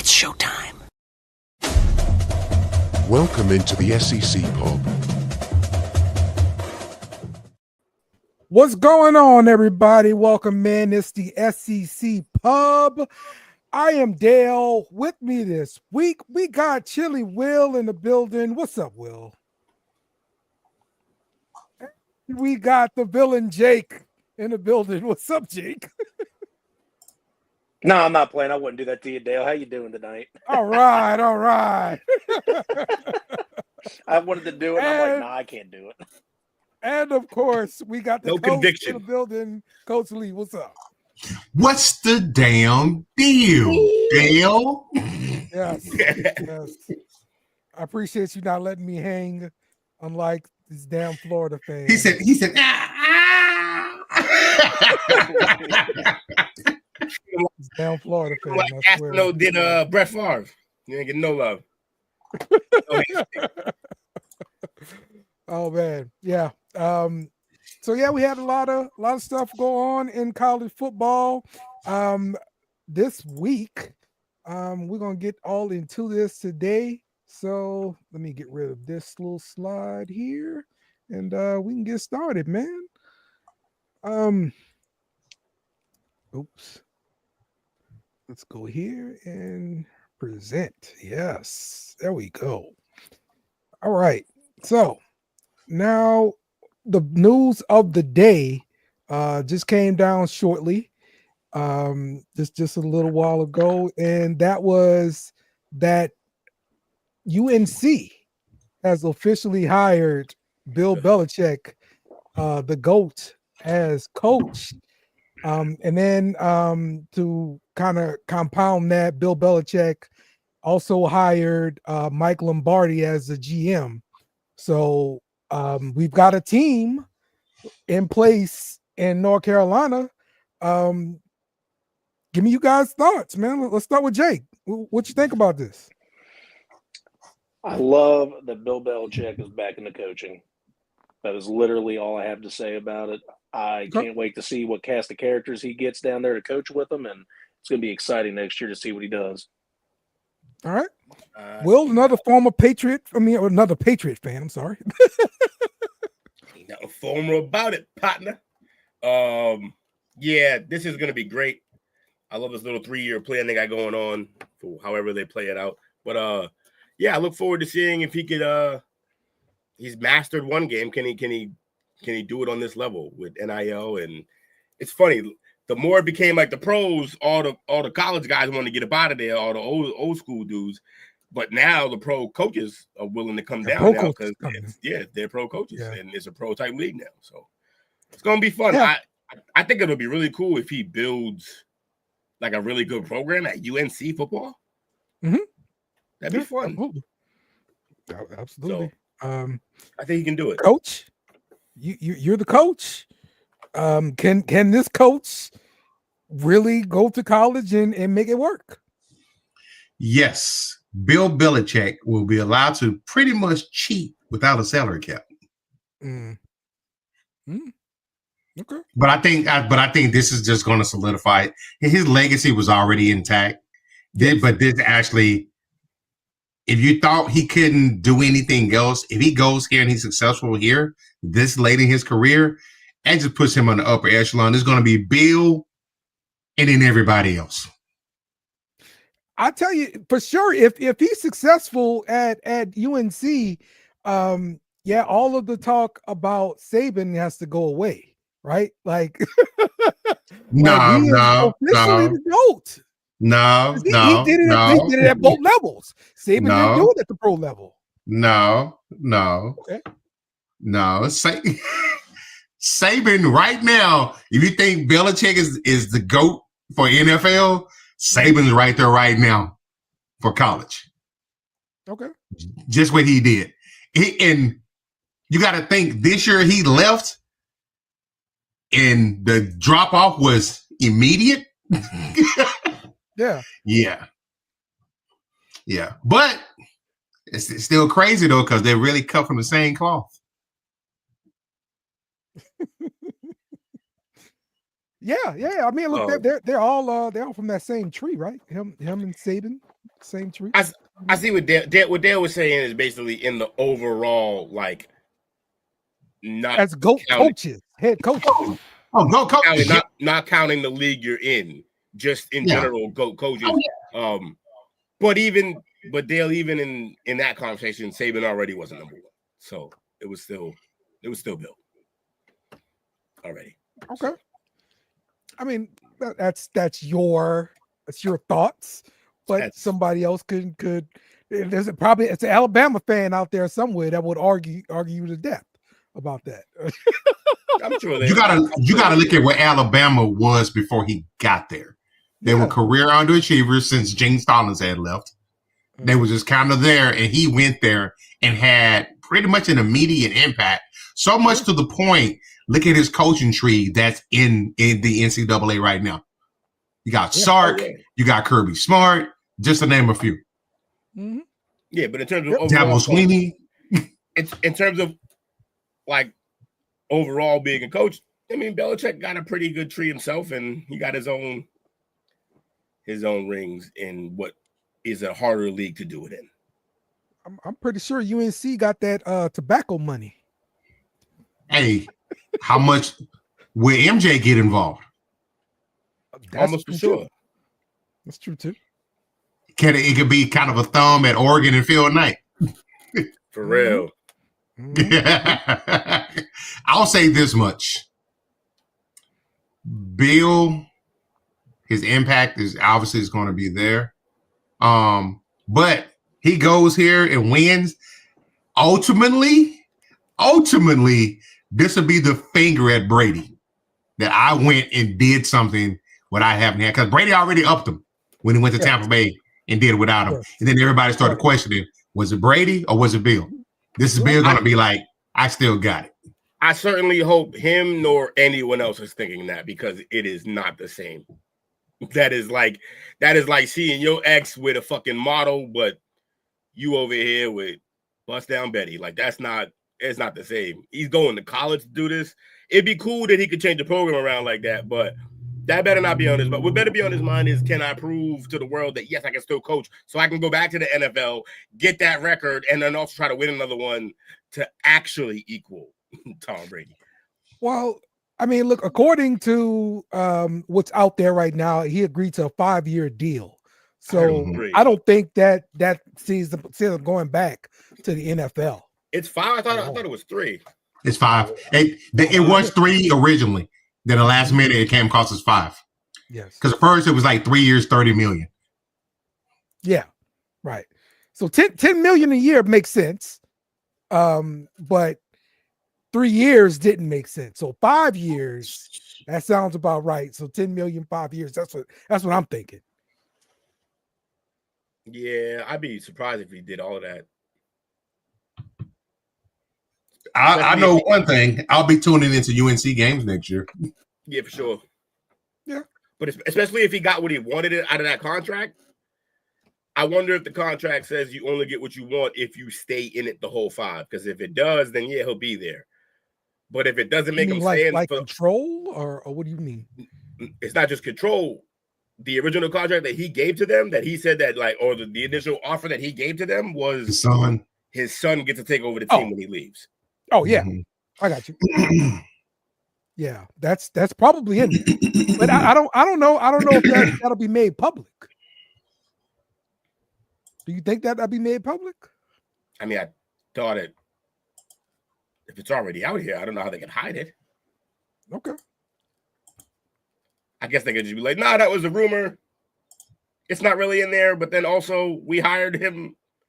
It's showtime. Welcome into the SEC Pub. What's going on, everybody? Welcome in. It's the SEC Pub. I am Dale. With me this week, we got Chili Will in the building. What's up, Will? We got the villain Jake in the building. What's up, Jake? No, I'm not playing. I wouldn't do that to you, Dale. How you doing tonight? All right, all right. I wanted to do it, and I'm like, nah, I can't do it. And, of course, we got the No coach conviction in the building. Coach Lee, what's up? What's the damn deal, Dale? Yes, yes. I appreciate you not letting me hang, unlike this damn Florida fan. He said, This damn Florida fan. like I swear. Castro did Brett Favre. You ain't getting no love. Oh man, yeah. So yeah, we had a lot of stuff go on in college football. This week, we're gonna get all into this today. So let me get rid of this little slide here, and we can get started, man. Oops. Let's go here and present. Yes, there we go. All right. So now the news of the day just came down shortly, just a little while ago, and that was that UNC has officially hired Bill Belichick, the GOAT, as coach. And then to kind of compound that, Bill Belichick also hired Mike Lombardi as the GM. So we've got a team in place in North Carolina. Give me you guys' thoughts, man. Let's start with Jake. What you think about this? I love that Bill Belichick is back into coaching. That is literally all I have to say about it. I can't wait to see what cast of characters he gets down there to coach with them, and it's going to be exciting next year to see what he does. All right. Will, another former Patriot, another Patriot fan, I'm sorry. Ain't nothing formal about it, partner. Yeah, this is going to be great. I love this little 3-year plan they got going on for however they play it out. But, yeah, I look forward to seeing if he could he's mastered one game. Can he do it on this level with NIL? And it's funny, the more it became like the pros, all the college guys want to get up out of there, all the old school dudes. But now the pro coaches are willing to come down now because they're pro coaches and it's a pro type league now. So it's gonna be fun. Yeah. I think it'll be really cool if he builds like a really good program at UNC football. Mm-hmm. That'd be fun. Absolutely. So, I think he can do it. Coach, you're the coach. Can this coach really go to college and make it work? Yes. Bill Belichick will be allowed to pretty much cheat without a salary cap. Okay. But I think this is just going to solidify it. His legacy was already intact. But this actually, if you thought he couldn't do anything else, if he goes here and he's successful here this late in his career, and just puts him on the upper echelon, it's going to be Bill and then everybody else. I tell you for sure, if he's successful at UNC, all of the talk about Saban has to go away, right? Like, No. the GOAT. No. He did it at both levels. Saban didn't do it at the pro level. No. Okay. No. Saban right now, if you think Belichick is the GOAT for NFL, Saban's right there right now for college. Okay. Just what he did. And you got to think this year he left and the drop off was immediate. Yeah. But it's still crazy though, because they really cut from the same cloth. Yeah. I mean, look, they're all from that same tree, right? Him and Saban. same tree. I see what Dale was saying is basically in the overall, like, not As coaches, head coaches. Oh, go coach. not counting the league you're in, just in Yeah. general, coaches. But Dale, even in that conversation, Saban already wasn't number one, so it was still Bill already. Okay. I mean, that's your thoughts, but somebody else could. There's probably it's an Alabama fan out there somewhere that would argue to death about that. I'm sure you gotta look at where Alabama was before he got there. They were career underachievers since Gene Stallings had left. They were just kind of there, and he went there and had pretty much an immediate impact. So much to the point. Look at his coaching tree that's in the NCAA right now. You got Sark, you got Kirby Smart, just to name a few. Mm-hmm. Yeah, but in terms of Dabo Sweeney, in terms of like overall being a coach, I mean, Belichick got a pretty good tree himself, and he got his own rings in what is a harder league to do it in. I'm pretty sure UNC got that tobacco money. Hey, how much will MJ get involved? Almost for sure. That's true too. It could be kind of a thumb at Oregon and Phil Knight. For real. Mm-hmm. I'll say this much. Bill, his impact is obviously going to be there. But he goes here and wins. Ultimately, this will be the finger at Brady that I went and did something what I haven't had, because Brady already upped him when he went to Tampa Bay and did it without him. And then everybody started questioning, was it Brady or was it Bill? This is Bill going to be like, I still got it. I certainly hope him nor anyone else is thinking that, because it is not the same. That is like seeing your ex with a fucking model, but you over here with Bust Down Betty. Like, it's not the same. He's going to college to do this. It'd be cool that he could change the program around like that, but that better not be on his mind. What better be on his mind is, can I prove to the world that, yes, I can still coach, so I can go back to the NFL, get that record, and then also try to win another one to actually equal Tom Brady. Well, I mean, look, according to what's out there right now, he agreed to a 5-year deal. So I don't think that sees him going back to the NFL. It's 5. I thought it was 3. It's 5. It was 3 originally. Then the last minute it came cost us 5. Yes. Because at first it was like 3 years, 30 million. Yeah. Right. So 10 million a year makes sense. But 3 years didn't make sense. So 5 years, that sounds about right. So 10 million, 5 years. That's what I'm thinking. Yeah, I'd be surprised if he did all of that. I know one thing. I'll be tuning into UNC games next year. Yeah, for sure. Yeah. But especially if he got what he wanted out of that contract, I wonder if the contract says you only get what you want if you stay in it the whole 5. Because if it does, then yeah, he'll be there. But if it doesn't make him stay in, like control, or what do you mean? It's not just control. The original contract that he gave to them, that he said that, like, or the initial offer that he gave to them was his son gets to take over the team when he leaves. Oh yeah, I got you. Yeah, that's probably in it. But I don't know if that'll be made public. Do you think that'll be made public? I mean, I thought it. If it's already out here, I don't know how they can hide it. Okay. I guess they could just be like, nah, that was a rumor. It's not really in there. But then also, we hired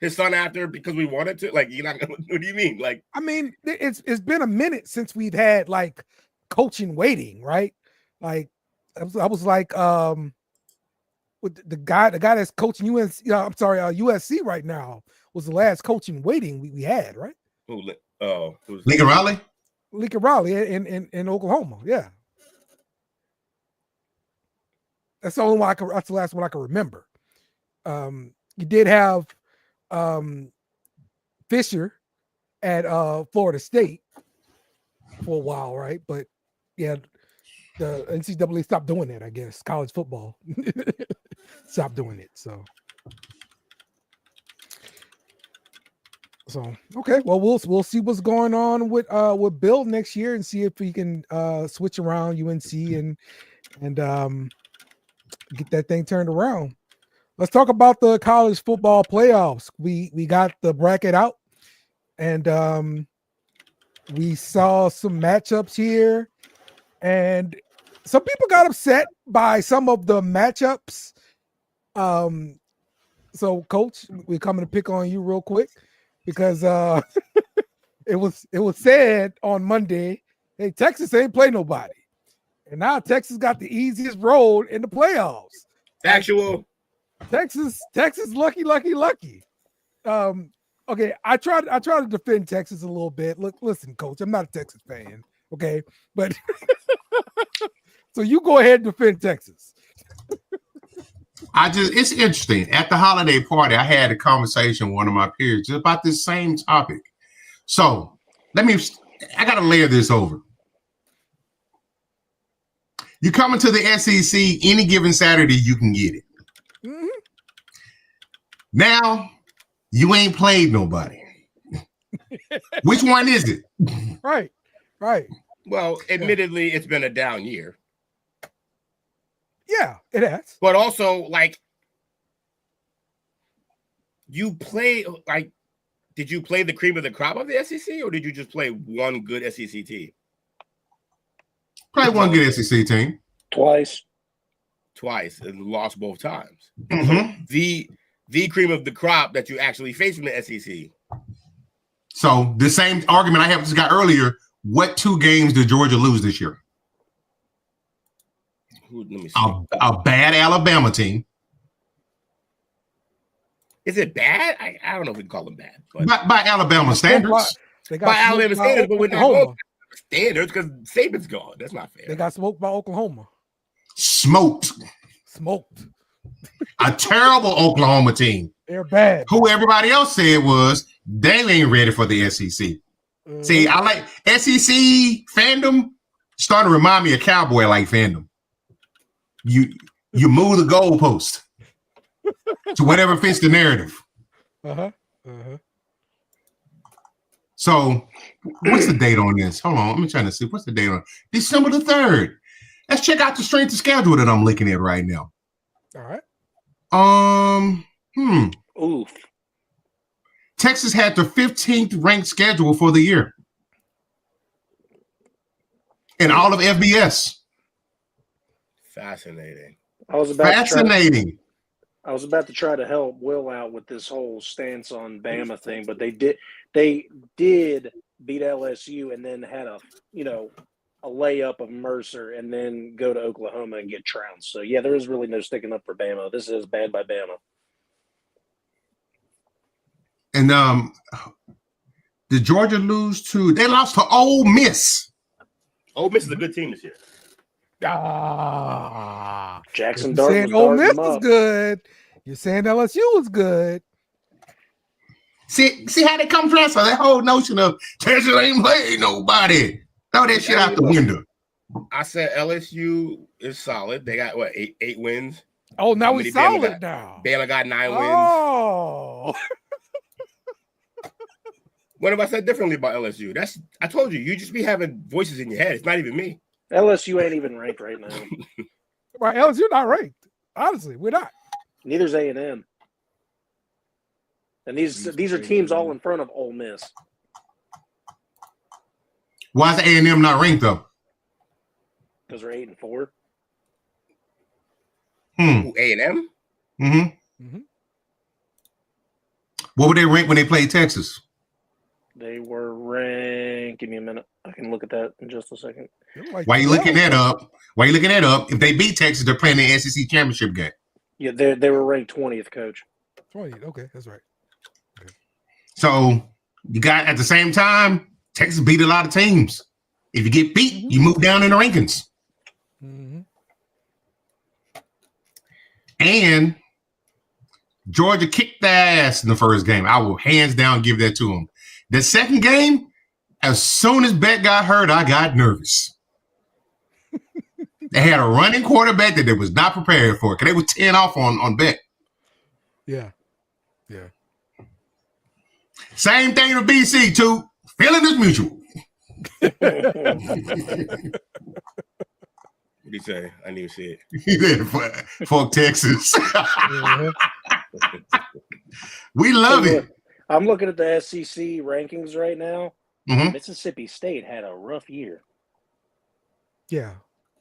his son after because we wanted to. Like, you're not gonna, what do you mean? Like, I mean, it's been a minute since we've had like coaching waiting, right? Like, I was like, with the guy that's coaching USC right now was the last coaching waiting we had, right? Who's Lincoln Riley? Lincoln Riley in Oklahoma, yeah. That's the only one that's the last one I can remember. You did have Fisher at Florida State for a while, right? But yeah, the NCAA stopped doing that, I guess. College football stopped doing it. So So okay, well we'll see what's going on with Bill next year and see if he can switch around UNC and get that thing turned around. Let's talk about the college football playoffs. We got the bracket out, and we saw some matchups here, and some people got upset by some of the matchups. So Coach, we're coming to pick on you real quick because it was said on Monday, hey, Texas ain't play nobody. And now Texas got the easiest road in the playoffs. Factual. Texas, lucky. Okay, I try to defend Texas a little bit. Look, listen, Coach, I'm not a Texas fan, okay? But so you go ahead and defend Texas. It's interesting. At the holiday party, I had a conversation with one of my peers just about this same topic. So I got to layer this over. You come into the SEC any given Saturday, you can get it. Mm-hmm. Now, you ain't played nobody. Which one is it? Right. Well, admittedly, it's been a down year. Yeah, it has. But also, like, you play, like, did you play the cream of the crop of the SEC, or did you just play one good SEC team? Play one good SEC team. Twice, And lost both times. Mm-hmm. The cream of the crop that you actually face from the SEC. So the same argument I had just got earlier. What 2 games did Georgia lose this year? Let me see. A bad Alabama team. Is it bad? I don't know if we can call them bad. But By Alabama standards. by Alabama standards, but we're not going standards because Saban's gone. That's not fair. They got smoked by Oklahoma. Smoked. A terrible Oklahoma team. They're bad. Who everybody else said was they ain't ready for the SEC. See, I like SEC fandom starting to remind me of Cowboy like fandom. You move the goalpost to whatever fits the narrative. So what's the date on this? Hold on, let me try to see. What's the date on December the 3rd? Let's check out the strength of schedule that I'm looking at right now. All right. Oof. Texas had the 15th ranked schedule for the year. In all of FBS. Fascinating. I was about Fascinating. to try to help Will out with this whole stance on Bama thing, but they did beat LSU and then had a layup of Mercer and then go to Oklahoma and get trounced. So yeah, there is really no sticking up for Bama. This is bad by Bama. And did Georgia lose to? They lost to Ole Miss. Ole Miss is a good team this year. Jackson You're Dart saying was Ole Miss darting was up. good. You're saying LSU was good. See how they come dressed? So that whole notion of Texas ain't playing nobody. Throw that shit out the window. I said LSU is solid. They got what, eight wins? Oh, now we solid now. Bama got 9 wins. Oh. What have I said differently about LSU? I told you, you just be having voices in your head. It's not even me. LSU ain't even ranked right now. Right, LSU not ranked. Honestly, we're not. Neither's A&M. And these are teams all in front of Ole Miss. Why is A&M not ranked though? Because they're 8-4. A&M? Mm-hmm. What were they ranked when they played Texas? They were ranked. Give me a minute. I can look at that in just a second. Why are you looking that up? If they beat Texas, they're playing the SEC championship game. Yeah, they were ranked 20th, Coach. 20th. Okay, that's right. Okay. So you got at the same time, Texas beat a lot of teams. If you get beat, you move down in the rankings. Mm-hmm. And Georgia kicked their ass in the first game. I will hands down give that to them. The second game, as soon as Beck got hurt, I got nervous. They had a running quarterback that they was not prepared for because they were 10 off on Beck. Yeah. Same thing with BC too. Feeling is mutual. What did he say? I didn't even see it. He said, "Fuck Texas." We love it. I'm looking at the SEC rankings right now. Mhm. Mississippi State had a rough year. Yeah.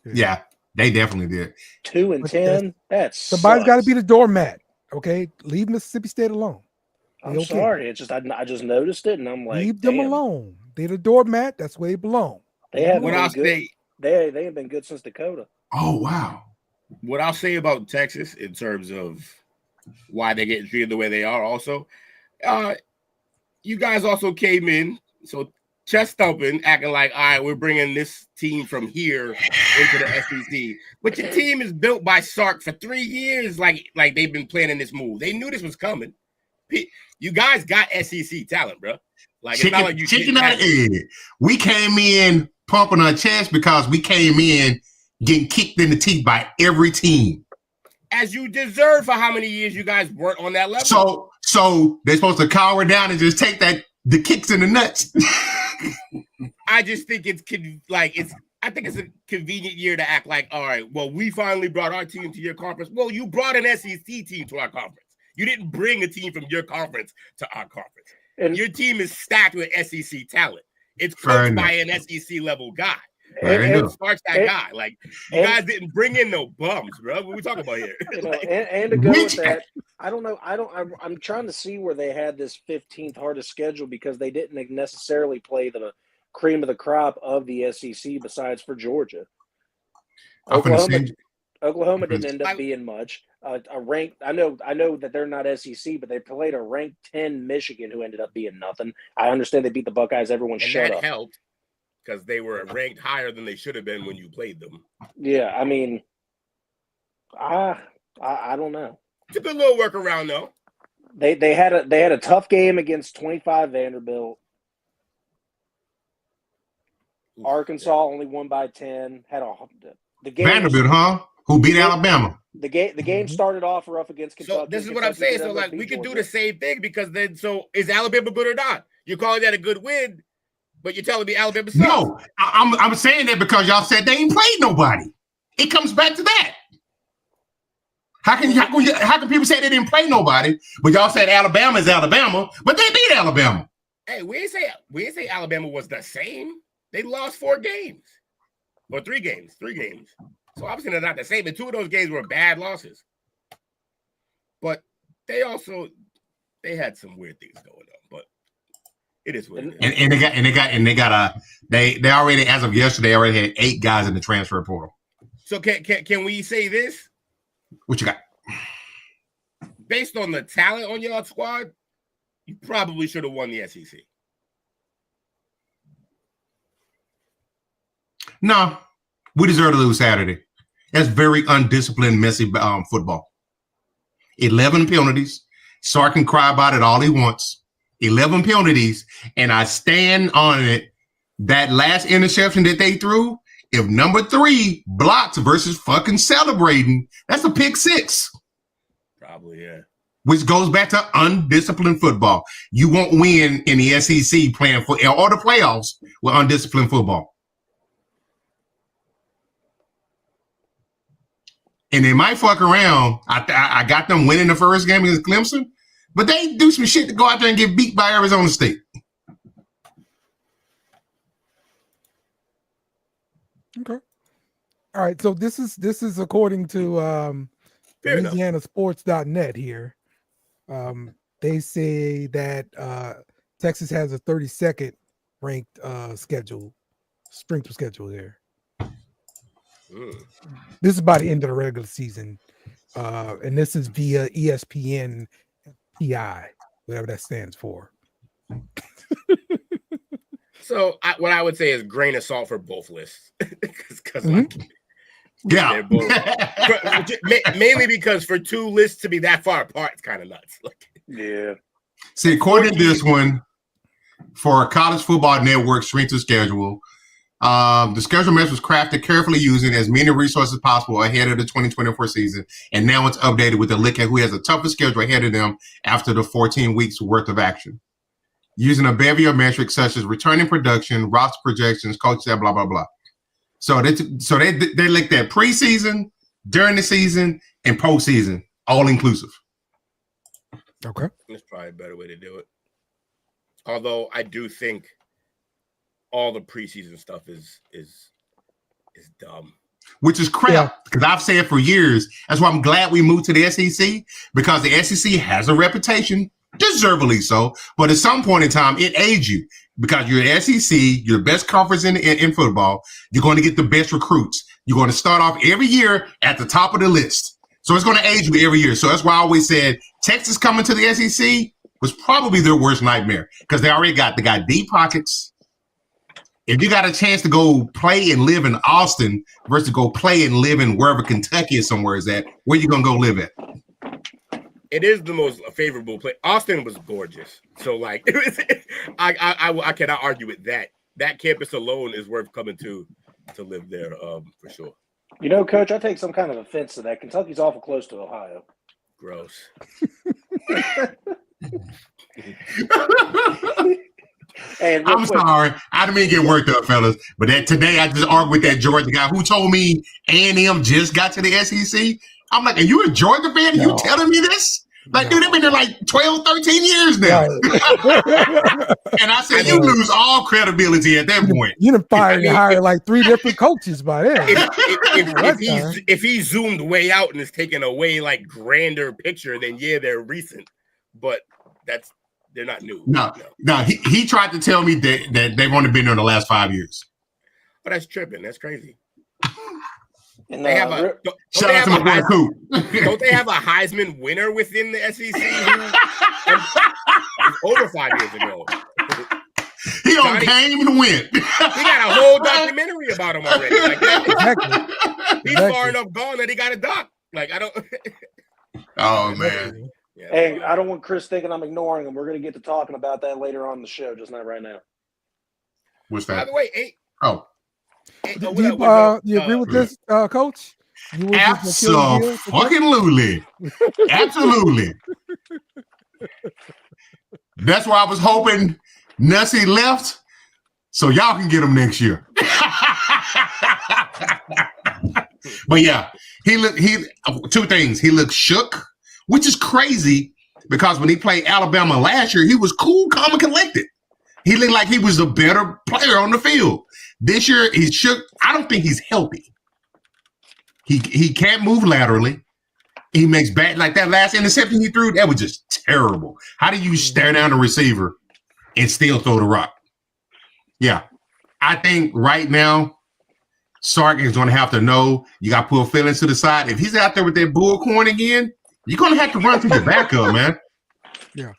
Yeah, they definitely did. 2-10. That's Somebody's got to be the doormat. Okay, leave Mississippi State alone. I'm sorry. It's just I just noticed it, and I'm like, leave them alone. They're the doormat. That's where they belong. They haven't What been I'll good. say, They ain't been good since Dakota. Oh wow. what I'll say about Texas in terms of why they're getting treated the way they are. Also, you guys also came in so chest thumping, acting like, all right, we're bringing this team from here into the SEC. But your team is built by Sark for 3 years, like they've been planning this move. They knew this was coming. You guys got SEC talent, bro. Like it's not like you chicken out of egg. We came in pumping our chest because we came in getting kicked in the teeth by every team. As you deserve for how many years you guys weren't on that level. So they're supposed to cower down and just take the kicks in the nuts. I just think it's I think it's a convenient year to act like, all right, well, we finally brought our team to your conference. Well, you brought an SEC team to our conference. You didn't bring a team from your conference to our conference. And your team is stacked with SEC talent. It's coached by an SEC level guy. And starts that guy. Like, you guys didn't bring in no bums, bro. What are we talking about here? And to go with that, I don't know. I'm trying to see where they had this 15th hardest schedule because they didn't necessarily play the cream of the crop of the SEC besides for Georgia. Oklahoma didn't end up being much. A ranked, I know that they're not SEC, but they played a ranked 10 Michigan who ended up being nothing. I understand they beat the Buckeyes. Everyone shut up. That helped because they were ranked higher than they should have been when you played them. Yeah, I mean, I don't know. It's a good little workaround though. They had a tough game against 25 Vanderbilt. Arkansas only won by 10. The game Vanderbilt, huh? Who beat Alabama? The game started off rough against Kentucky. So this is what I'm saying. So like we could do the same thing because then so is Alabama good or not? You're calling that a good win, but you're telling me Alabama sucks. No, I'm saying that because y'all said they ain't played nobody. It comes back to that. How can people say they didn't play nobody, but y'all said Alabama is Alabama, but they beat Alabama? Hey, we didn't say Alabama was the same. They lost 4 games. Or 3 games. 3 games. So obviously they're not the same. And 2 of those games were bad losses. But they had some weird things going on. But it is what it is. They already, as of yesterday, already had 8 guys in the transfer portal. So can we say this? What you got? Based on the talent on your squad, you probably should have won the SEC. No, we deserve to lose Saturday. That's very undisciplined, messy football. 11 penalties. Sark can cry about it all he wants. 11 penalties, and I stand on it. That last interception that they threw, if number 3 blocks versus fucking celebrating, that's a pick 6. Probably, yeah. Which goes back to undisciplined football. You won't win in the SEC playing for or the playoffs with undisciplined football. And they might fuck around. I got them winning the first game against Clemson, but they do some shit to go out there and get beat by Arizona State. Okay. All right. So this is according to LouisianaSports.net here. They say that Texas has a 32nd ranked strength of schedule there. This is by the end of the regular season, and this is via ESPN PI, whatever that stands for. So what I would say is grain of salt for both lists, because yeah, mainly because for 2 lists to be that far apart, it's kind of nuts. Yeah. See, according to this one, for College Football Network strength of schedule. The schedule match was crafted carefully using as many resources as possible ahead of the 2024 season, and now it's updated with a look at who has a tougher schedule ahead of them after the 14 weeks worth of action. using a bevy of metrics such as returning production, roster projections, coach said, blah, blah, blah. So they looked at preseason, during the season, and postseason, all inclusive. Okay. That's probably a better way to do it. Although I do think all the preseason stuff is dumb. Which is crap, because I've said for years, that's why I'm glad we moved to the SEC, because the SEC has a reputation, deservedly so, but at some point in time, it aids you, because you're an SEC, you're the best conference in football, you're going to get the best recruits. You're going to start off every year at the top of the list. So it's going to age you every year. So that's why I always said Texas coming to the SEC was probably their worst nightmare, because they got deep pockets. If you got a chance to go play and live in Austin versus go play and live in wherever Kentucky is somewhere is at, where you gonna go live at? It is the most favorable place. Austin was gorgeous, so like I cannot argue with that. That campus alone is worth coming to live there, for sure. You know, Coach, I take some kind of offense to that. Kentucky's awful close to Ohio. Gross. And I'm sorry, I didn't mean to get worked up, fellas. But today I just argued with that Georgia guy who told me A&M just got to the SEC. I'm like, are you a Georgia fan? No. You telling me this? Like, dude, they've been there like 12, 13 years now. And I said, you lose all credibility at that point. You done fired and hired like 3 different coaches by then. If he zoomed way out and is taking a way like grander picture, then yeah, they're recent. But they're not new. No. He tried to tell me that they've only been there the last 5 years. But that's tripping. That's crazy. And, They have a Shout out to my boy Coop. don't they have a Heisman winner within the SEC? Over 5 years ago. He don't came and went. He got a whole documentary about him already. Like Exactly. he's far enough gone that he got a doc. Like I don't. Oh man. Yeah, hey, I don't want Chris thinking I'm ignoring him. We're going to get to talking about that later on in the show, just not right now. What's By that? the way, Do you agree with this, Coach? You would just Absolutely. Absolutely. That's why I was hoping Nessie left so y'all can get him next year. But yeah, two things. He looked shook, which is crazy because when he played Alabama last year, he was cool, calm, and collected. He looked like he was a better player on the field. This year, he's shook. I don't think he's healthy. He can't move laterally. He makes bad, like that last interception he threw, that was just terrible. How do you stare down the receiver and still throw the rock? Yeah. I think right now, Sark is going to have to know you got to pull feelings to the side. If he's out there with that bullcorn again, you're going to have to run through the backup, man. Yeah.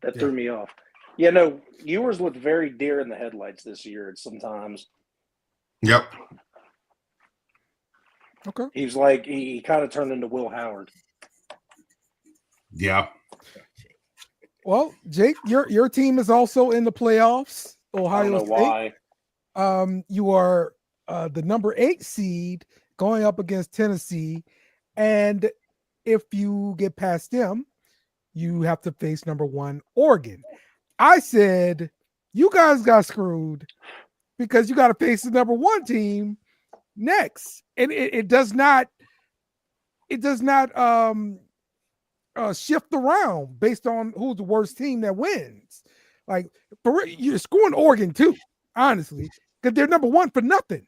That threw me off. Yeah, no, Ewers looked very deer in the headlights this year sometimes. Yep. Okay. He's like, he kind of turned into Will Howard. Yeah. Well, Jake, your team is also in the playoffs. I Ohio don't know State. why. You are the number 8 seed going up against Tennessee. And if you get past them, you have to face number 1 Oregon. I said, you guys got screwed because you got to face the number 1 team next. And it does not shift around based on who's the worst team that wins. Like, you're screwing Oregon too, honestly, because they're number 1 for nothing.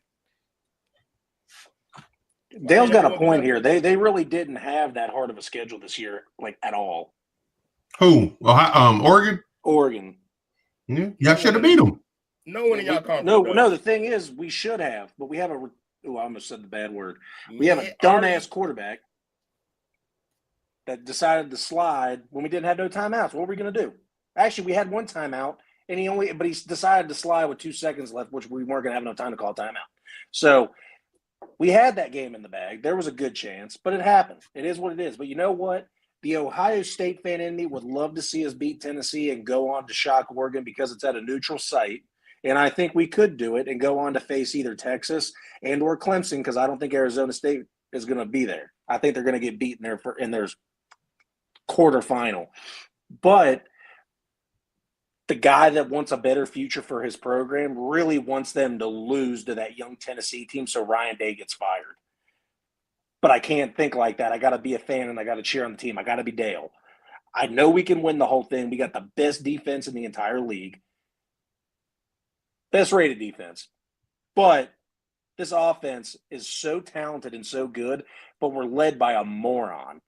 Dale's got a point here. They really didn't have that hard of a schedule this year, like at all. Who? Oregon? Oregon. Yeah, y'all should have beat them. No one in y'all conference. No. The thing is, we should have, but we have I almost said the bad word. We have a dumbass quarterback that decided to slide when we didn't have no timeouts. What were we going to do? Actually, we had one timeout, and he decided to slide with 2 seconds left, which we weren't going to have no time to call timeout. So we had that game in the bag. There was a good chance, but it happened. It is what it is. But you know what? The Ohio State fan in me would love to see us beat Tennessee and go on to shock Oregon because it's at a neutral site. And I think we could do it and go on to face either Texas and or Clemson because I don't think Arizona State is going to be there. I think they're going to get beaten in their quarterfinal. But the guy that wants a better future for his program really wants them to lose to that young Tennessee team so Ryan Day gets fired. But I can't think like that. I got to be a fan and I got to cheer on the team. I got to be Dale. I know we can win the whole thing. We got the best defense in the entire league. Best rated defense. But this offense is so talented and so good, but we're led by a moron.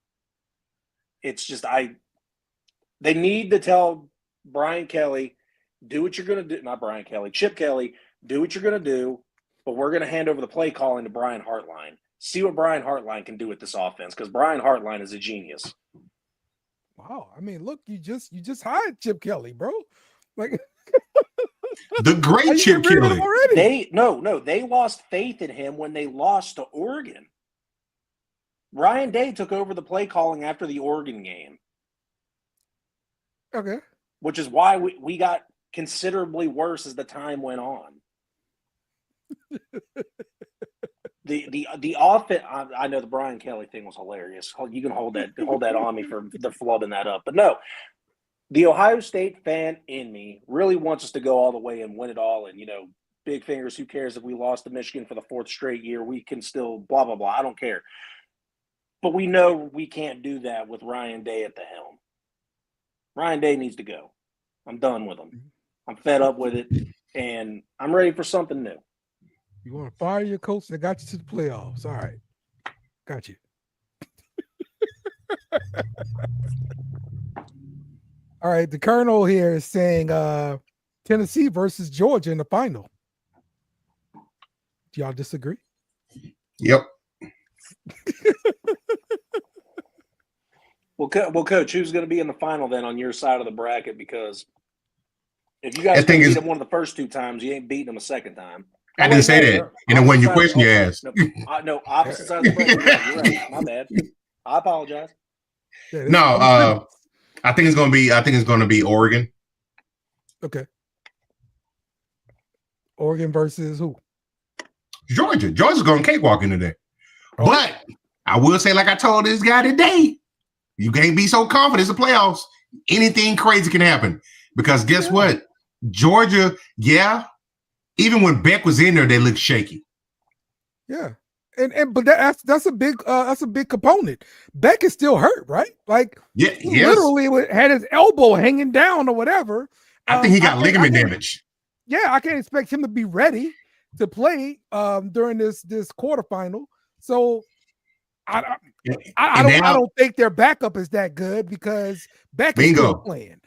It's just they need to tell Brian Kelly, do what you're going to do. Not Brian Kelly, Chip Kelly, do what you're going to do, but we're going to hand over the play calling to Brian Hartline. See what Brian Hartline can do with this offense, because Brian Hartline is a genius. Wow. I mean, look, you just hired Chip Kelly, bro. Like The great Chip Kelly. Already? They lost faith in him when they lost to Oregon. Ryan Day took over the play calling after the Oregon game. Okay. Which is why we got considerably worse as the time went on. The offense. I know the Brian Kelly thing was hilarious. You can hold that on me for flubbing that up. But no, the Ohio State fan in me really wants us to go all the way and win it all. And big fingers. Who cares if we lost to Michigan for the 4th straight year? We can still blah blah blah. I don't care. But we know we can't do that with Ryan Day at the helm. Ryan Day needs to go. I'm done with him. I'm fed up with it, and I'm ready for something new. You want to fire your coach that got you to the playoffs. All right. Got you. All right. The Colonel here is saying Tennessee versus Georgia in the final. Do y'all disagree? Yep. Well, Coach, who's going to be in the final then on your side of the bracket? Because if you guys beat him one of the first 2 times, you ain't beating him a second time. I didn't say that. And then when you question your ass. No, opposite side of the bracket. You're right. My bad. I apologize. No, I think it's going to be Oregon. Okay. Oregon versus who? Georgia. Georgia's going cakewalk into there. Oh. But I will say, like I told this guy today, you can't be so confident. It's the playoffs. Anything crazy can happen. Because guess what? Georgia, even when Beck was in there, they looked shaky. Yeah. But that's a big component. Beck is still hurt, right? Like he literally had his elbow hanging down or whatever. I think he got ligament damage. Yeah, I can't expect him to be ready to play during this quarterfinal. So I don't think their backup is that good because Beck is still playing.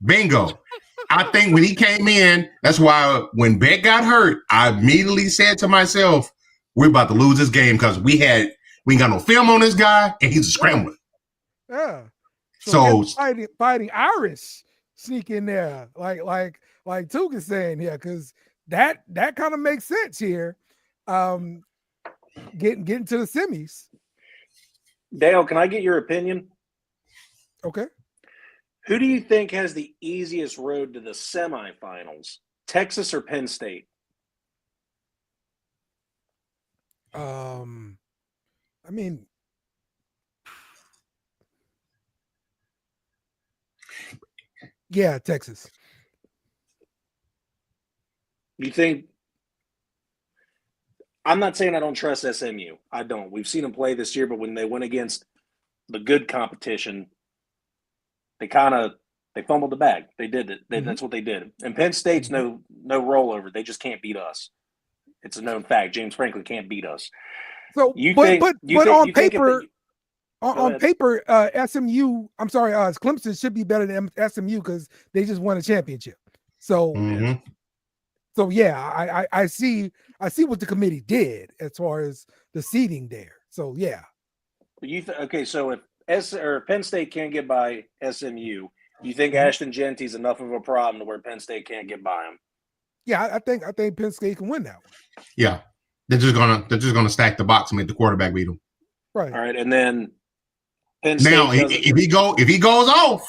Bingo. I think when he came in, that's why when Beck got hurt, I immediately said to myself, we're about to lose this game because we ain't got no film on this guy and he's a scrambler. Yeah. So fighting Irish sneak in there, like Took is saying here, because that kind of makes sense here. Getting to the semis. Dale, can I get your opinion? Okay. Who do you think has the easiest road to the semifinals, Texas or Penn State? I mean, yeah, Texas. You think? I'm not saying I don't trust SMU. I don't. We've seen them play this year, but when they went against the good competition, they fumbled the bag. They did it. That's what they did. And Penn State's no rollover. They just can't beat us. It's a known fact. James Franklin can't beat us. So, on paper, SMU. I'm sorry, Clemson should be better than SMU because they just won a championship. So, so yeah, I see what the committee did as far as the seeding there. So yeah. Okay, so if Penn State can't get by SMU, you think Ashton Genty's enough of a problem to where Penn State can't get by him? Yeah, I think Penn State can win that one. Yeah, they're just gonna stack the box and make the quarterback beat them. Right. All right, and then Penn State. Now, if he goes off,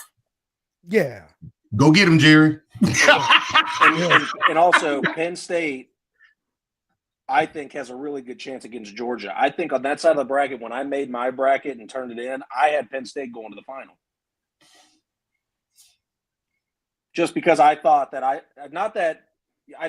yeah, go get him, Jerry. and also Penn State, I think, has a really good chance against Georgia. I think on that side of the bracket, when I made my bracket and turned it in, I had Penn State going to the final. just because I thought that I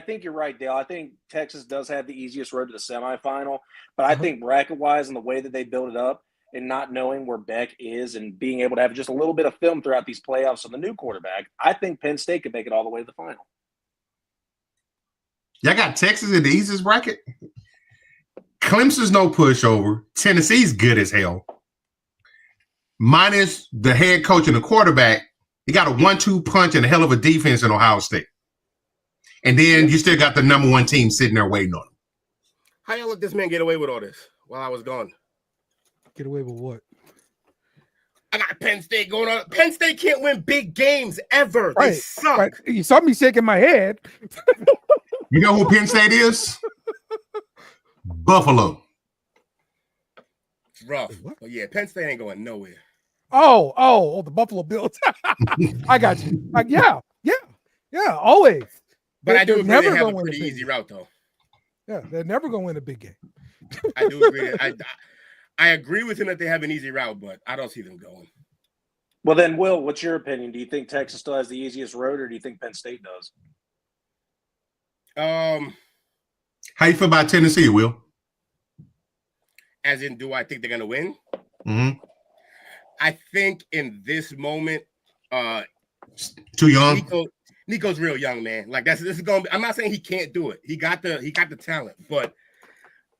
think you're right, Dale. I think Texas does have the easiest road to the semifinal, but I think bracket-wise and the way that they build it up and not knowing where Beck is and being able to have just a little bit of film throughout these playoffs on the new quarterback, I think Penn State could make it all the way to the final. Y'all got Texas in the easiest bracket. Clemson's no pushover. Tennessee's good as hell. Minus the head coach and the quarterback, you got a 1-2 punch and a hell of a defense in Ohio State. And then you still got the number one team sitting there waiting on him. How y'all let this man get away with all this while I was gone? Get away with what? I got Penn State going on. Penn State can't win big games ever. Right, They suck. right. You saw me shaking my head. You know who Penn State is? Buffalo. It's rough. What? But yeah, Penn State ain't going nowhere. Oh, the Buffalo Bills. I got you. Yeah, always. But I do They're agree never they have gonna a win a pretty big easy game. route, though. Yeah, they're never going to win a big game. I do agree. I agree with him that they have an easy route, but I don't see them going. Well, then, Will, what's your opinion? Do you think Texas still has the easiest road, or do you think Penn State does? How you feel about Tennessee, Will? As in, do I think they're going to win? Mm-hmm. I think in this moment, Too young. Nico's real young, man. Like this is going to be, I'm not saying he can't do it. He got the talent, but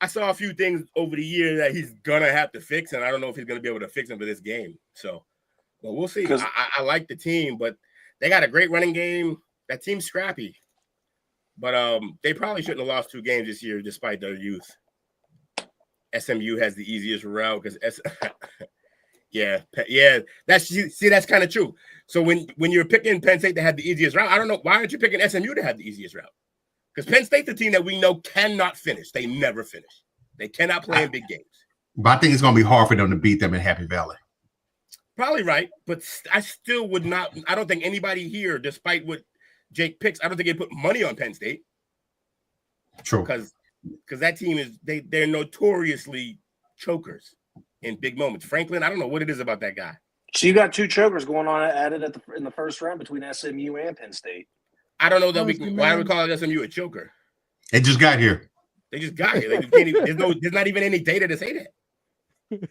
I saw a few things over the year that he's going to have to fix, and I don't know if he's going to be able to fix them for this game. So, but we'll see. I like the team, but they got a great running game. That team's scrappy. But they probably shouldn't have lost 2 games this year despite their youth. SMU has the easiest route because yeah, that's kind of true. So when you're picking Penn State to have the easiest route, I don't know, why aren't you picking SMU to have the easiest route? Because Penn State's the team that we know cannot finish. They never finish. They cannot play in big games. But I think it's going to be hard for them to beat them in Happy Valley. Probably right, but I still would not. I don't think anybody here, despite what Jake picks, I don't think they put money on Penn State. True. Because that team they're notoriously chokers in big moments. Franklin, I don't know what it is about that guy. So you got 2 chokers going on at it in the first round between SMU and Penn State. I don't know that why man. we call SMU a choker. They just got here. They just got here. There's not even any data to say that.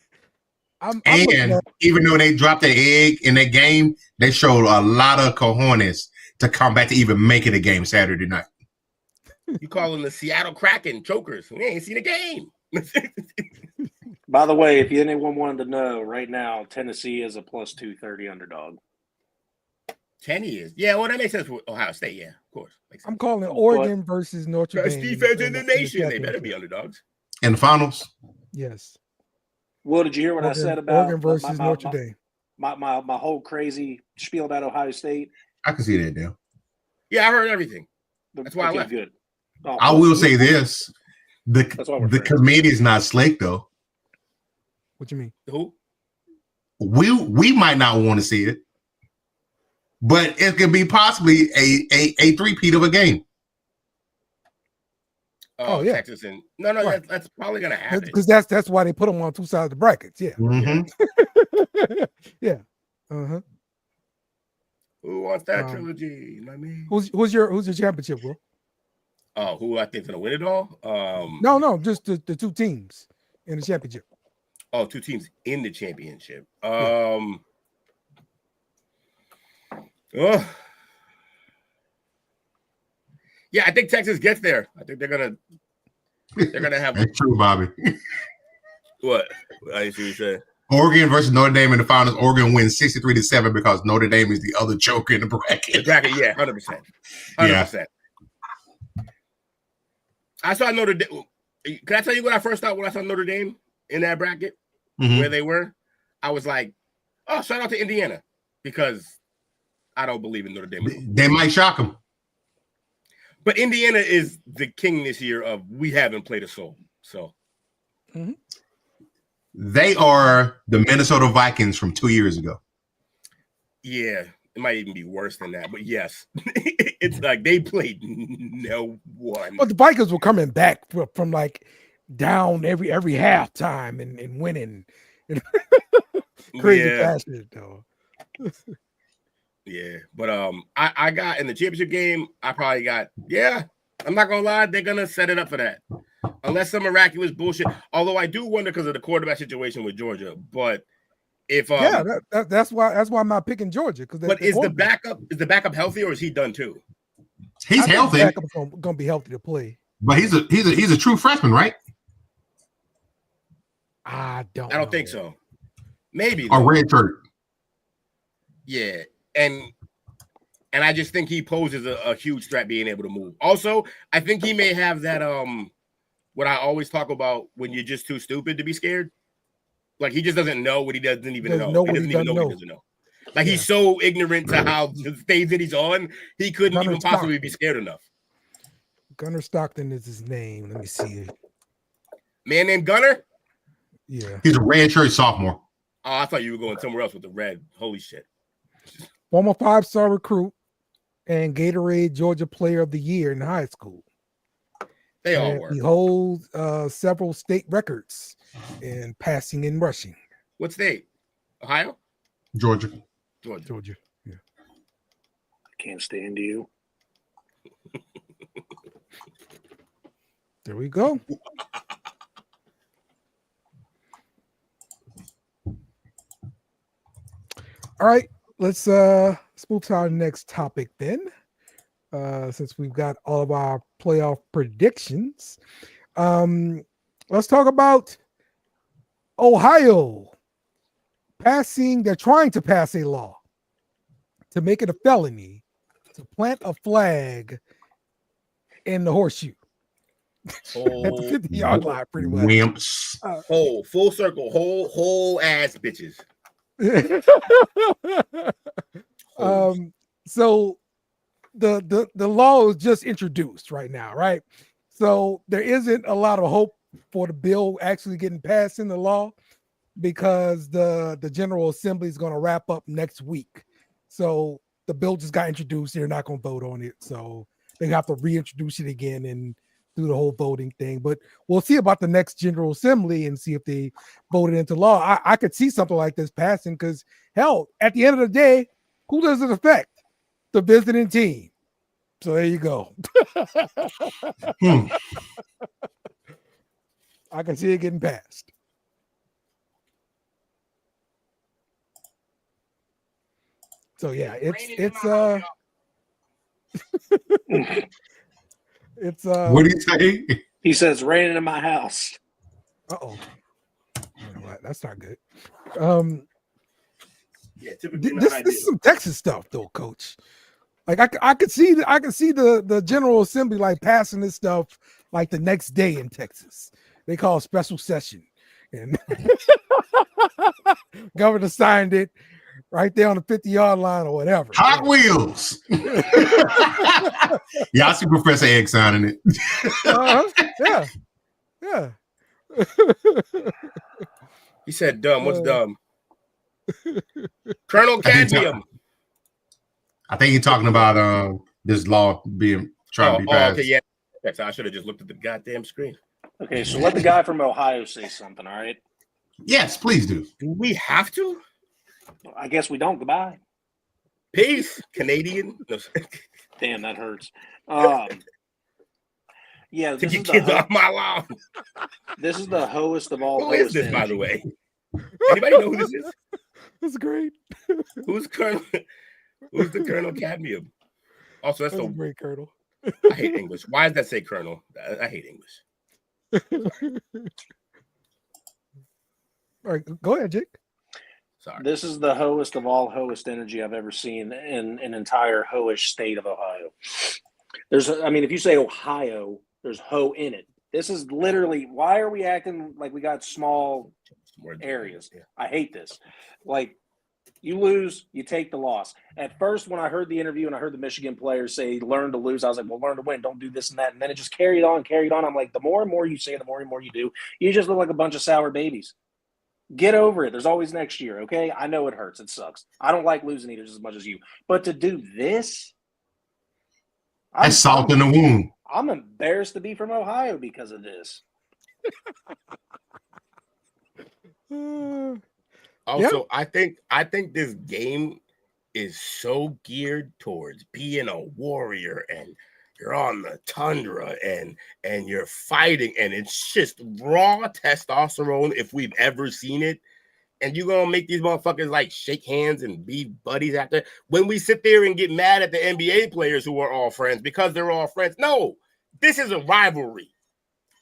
I'm And even though they dropped their egg in that game, they showed a lot of cojones to come back to even make it a game Saturday night. You calling the Seattle Kraken chokers? We ain't seen a game. By the way, if anyone wanted to know, right now Tennessee is a plus 230 underdog. 10 years. Yeah, well, that makes sense with Ohio State. Yeah, of course. I'm calling Oregon versus Notre Best Dame. defense in the nation. They better be underdogs. In the finals? Yes. Will, did you hear what I said about Oregon versus Notre Dame? My whole crazy spiel about Ohio State? I can see that now. Yeah, I heard everything. That's why I left. Good. Oh, I will say this. That's why we're The friends. committee is not slick, though. What you mean? Who? We might not want to see it, but it could be possibly a three-peat of a game. Oh, yeah. Texas and no, Right. that's probably gonna happen. Because that's why they put them on 2 sides of the brackets. Yeah. Mm-hmm. Yeah. Uh-huh. Who wants that trilogy? Not me. Who's your championship, Will? Oh, who I think's gonna win it all? No, just the 2 teams in the championship. Oh, 2 teams in the championship. Yeah, I think Texas gets there. I think they're gonna have That's true, Bobby. what? I see what you said. Oregon versus Notre Dame in the finals. Oregon wins 63-7 because Notre Dame is the other choker in the bracket. Bracket, yeah, 100%. 100%. I saw Notre Dame. Can I tell you what I first thought when I saw Notre Dame in that bracket, where they were? I was like, oh, shout out to Indiana, because I don't believe in Notre Dame. They might shock them. But Indiana is the king this year of we haven't played a soul. So They are the Minnesota Vikings from 2 years ago. yeah, it might even be worse than that. But yes, it's like they played no one. But the Vikings were coming back from like down every halftime and winning. Crazy fashion, though. Yeah, but I got in the championship game. I probably got I'm not gonna lie, they're gonna set it up for that, unless some miraculous bullshit. Although I do wonder because of the quarterback situation with Georgia. But if that's why I'm not picking Georgia because. But is the backup healthy or is he done too? He's healthy. Backup's gonna be healthy to play. But he's a true freshman, right? I don't think so. Maybe a red shirt. Yeah, and I just think he poses a huge threat being able to move. Also, I think he may have that what I always talk about when you're just too stupid to be scared. Like he just doesn't know what he doesn't even know. He doesn't even know what he doesn't know. Like he's so ignorant to how the stage that he's on, he couldn't even possibly be scared enough. Gunnar Stockton is his name. Let me see it. Man named Gunnar? Yeah. He's a red shirt sophomore. Oh, I thought you were going somewhere else with the red. Holy shit. Former 5-star recruit and Gatorade Georgia Player of the Year in high school. They all were. He holds several state records in passing and rushing. What state? Ohio? Georgia. Yeah. I can't stand you. There we go. All right, let's move to our next topic then. Since we've got all of our playoff predictions, let's talk about Ohio passing. They're trying to pass a law to make it a felony to plant a flag in the horseshoe at the 50-yard line, pretty much. Wimps. Full circle, whole ass bitches. So the law is just introduced right now, right? So there isn't a lot of hope for the bill actually getting passed in the law because the General Assembly is going to wrap up next week. So the bill just got introduced. They're not going to vote on it. So they have to reintroduce it again and do the whole voting thing. But we'll see about the next General Assembly and see if they vote it into law. I could see something like this passing because, hell, at the end of the day, who does it affect? The visiting team. So there you go. I can see it getting passed. So yeah, it's what do you say? He says raining in my house. Uh-oh. You know what? That's not good. Yeah, typically This is some Texas stuff though, Coach. Like I could see the General Assembly like passing this stuff like the next day in Texas. They call a special session, and governor signed it right there on the 50-yard line or whatever. Hot Wheels. Yeah, I see Professor Egg signing it. Yeah. He said dumb. What's dumb? Colonel Cadmium. I think you're talking about this law being trying to be passed. Okay, yeah. I should have just looked at the goddamn screen. Okay, so let the guy from Ohio say something, all right? Yes, please do. Do we have to? I guess we don't. Goodbye. Peace, Canadian. Damn, that hurts. Yeah, to get kids off my lawn. This is the host of all. Who is this, by the way? Anybody know who this is? That's great. Who's Colonel? Who's the Colonel Cadmium? Also, that's the great Colonel. I hate English. Why does that say Colonel? I hate English. All right, go ahead, Jake. Sorry. This is the host of all host energy I've ever seen in an entire hoish state of Ohio. If you say Ohio, there's ho in it. This is literally, why are we acting like we got small areas? Yeah. I hate this. Like, you lose, you take the loss. At first, when I heard the interview and I heard the Michigan players say, learn to lose, I was like, well, learn to win. Don't do this and that. And then it just carried on. I'm like, the more and more you say, the more and more you do, you just look like a bunch of sour babies. Get over it. There's always next year, okay? I know it hurts. It sucks. I don't like losing either as much as you. But to do this, that's salt in the wound. I'm embarrassed to be from Ohio because of this. Also, I think this game is so geared towards being a warrior, and you're on the tundra and you're fighting, and it's just raw testosterone if we've ever seen it. And you're gonna make these motherfuckers like shake hands and be buddies after when we sit there and get mad at the NBA players who are all friends because they're all friends. No, this is a rivalry.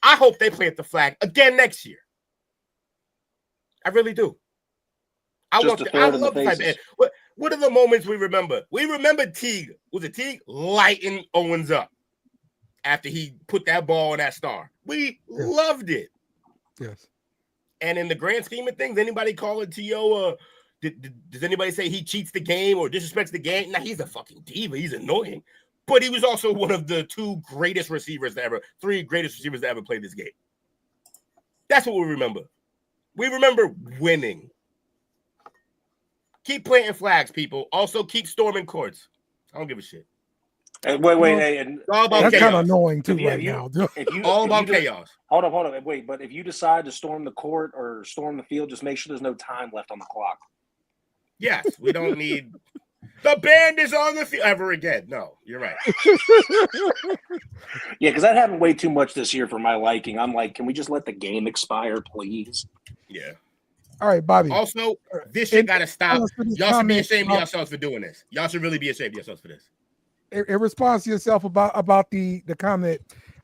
I hope they plant the flag again next year. I really do. I love the type of, what are the moments we remember? We remember Teague. Was it Teague lighting Owens up after he put that ball on that star? We loved it. Yes. And in the grand scheme of things, anybody call it T.O.? Does anybody say he cheats the game or disrespects the game? Nah, he's a fucking diva. He's annoying. But he was also one of the three greatest receivers to ever play this game. That's what we remember. We remember winning. Keep planting flags, people. Also, keep storming courts. I don't give a shit. And wait. And it's all about that's chaos. Kind of annoying too now. All about chaos. Hold up. Wait, but if you decide to storm the court or storm the field, just make sure there's no time left on the clock. Yes, we don't need the band is on the field ever again. No, you're right. Yeah, because that happened way too much this year for my liking. I'm like, can we just let the game expire, please? Yeah. All right, Bobby. Also, this shit got to stop. Y'all should be ashamed of yourselves for doing this. Y'all should really be ashamed of yourselves for this. In response to yourself about the comment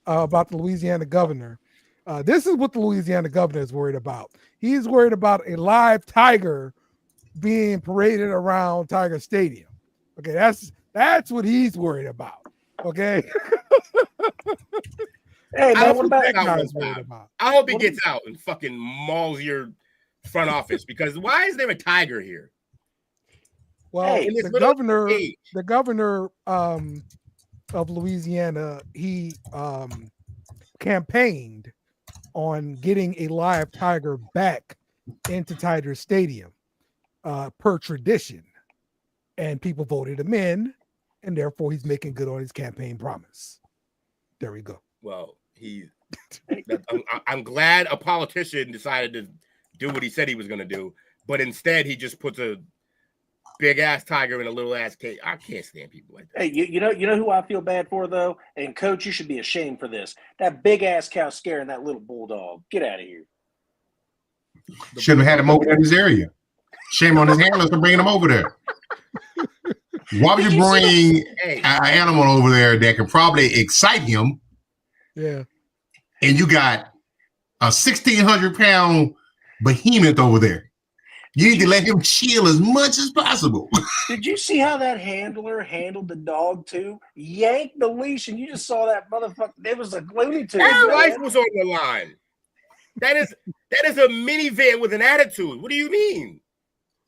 about the Louisiana governor, this is what the Louisiana governor is worried about. He's worried about a live tiger being paraded around Tiger Stadium. Okay, that's what he's worried about. Okay. Hey, man, what about I hope he gets out and fucking mauls your front office because why is there a tiger here? Well, the governor of Louisiana, he campaigned on getting a live tiger back into Tiger Stadium per tradition, and people voted him in, and therefore he's making good on his campaign promise. There we go. Well, I'm glad a politician decided to do what he said he was going to do, but instead he just puts a big ass tiger in a little ass cage. I can't stand people like that. Hey, you know who I feel bad for though? And coach, you should be ashamed for this. That big ass cow scaring that little bulldog. Get out of here. Should have had him over in his area. Shame on his handlers for bringing him over there. Why would you bring an animal over there that could probably excite him? Yeah. And you got a 1,600-pound behemoth over there. You need to let him chill as much as possible. Did you see how that handler handled the dog too? Yanked the leash, and you just saw that motherfucker. It was a Looney Tunes. His life was on the line. That is a minivan with an attitude. What do you mean?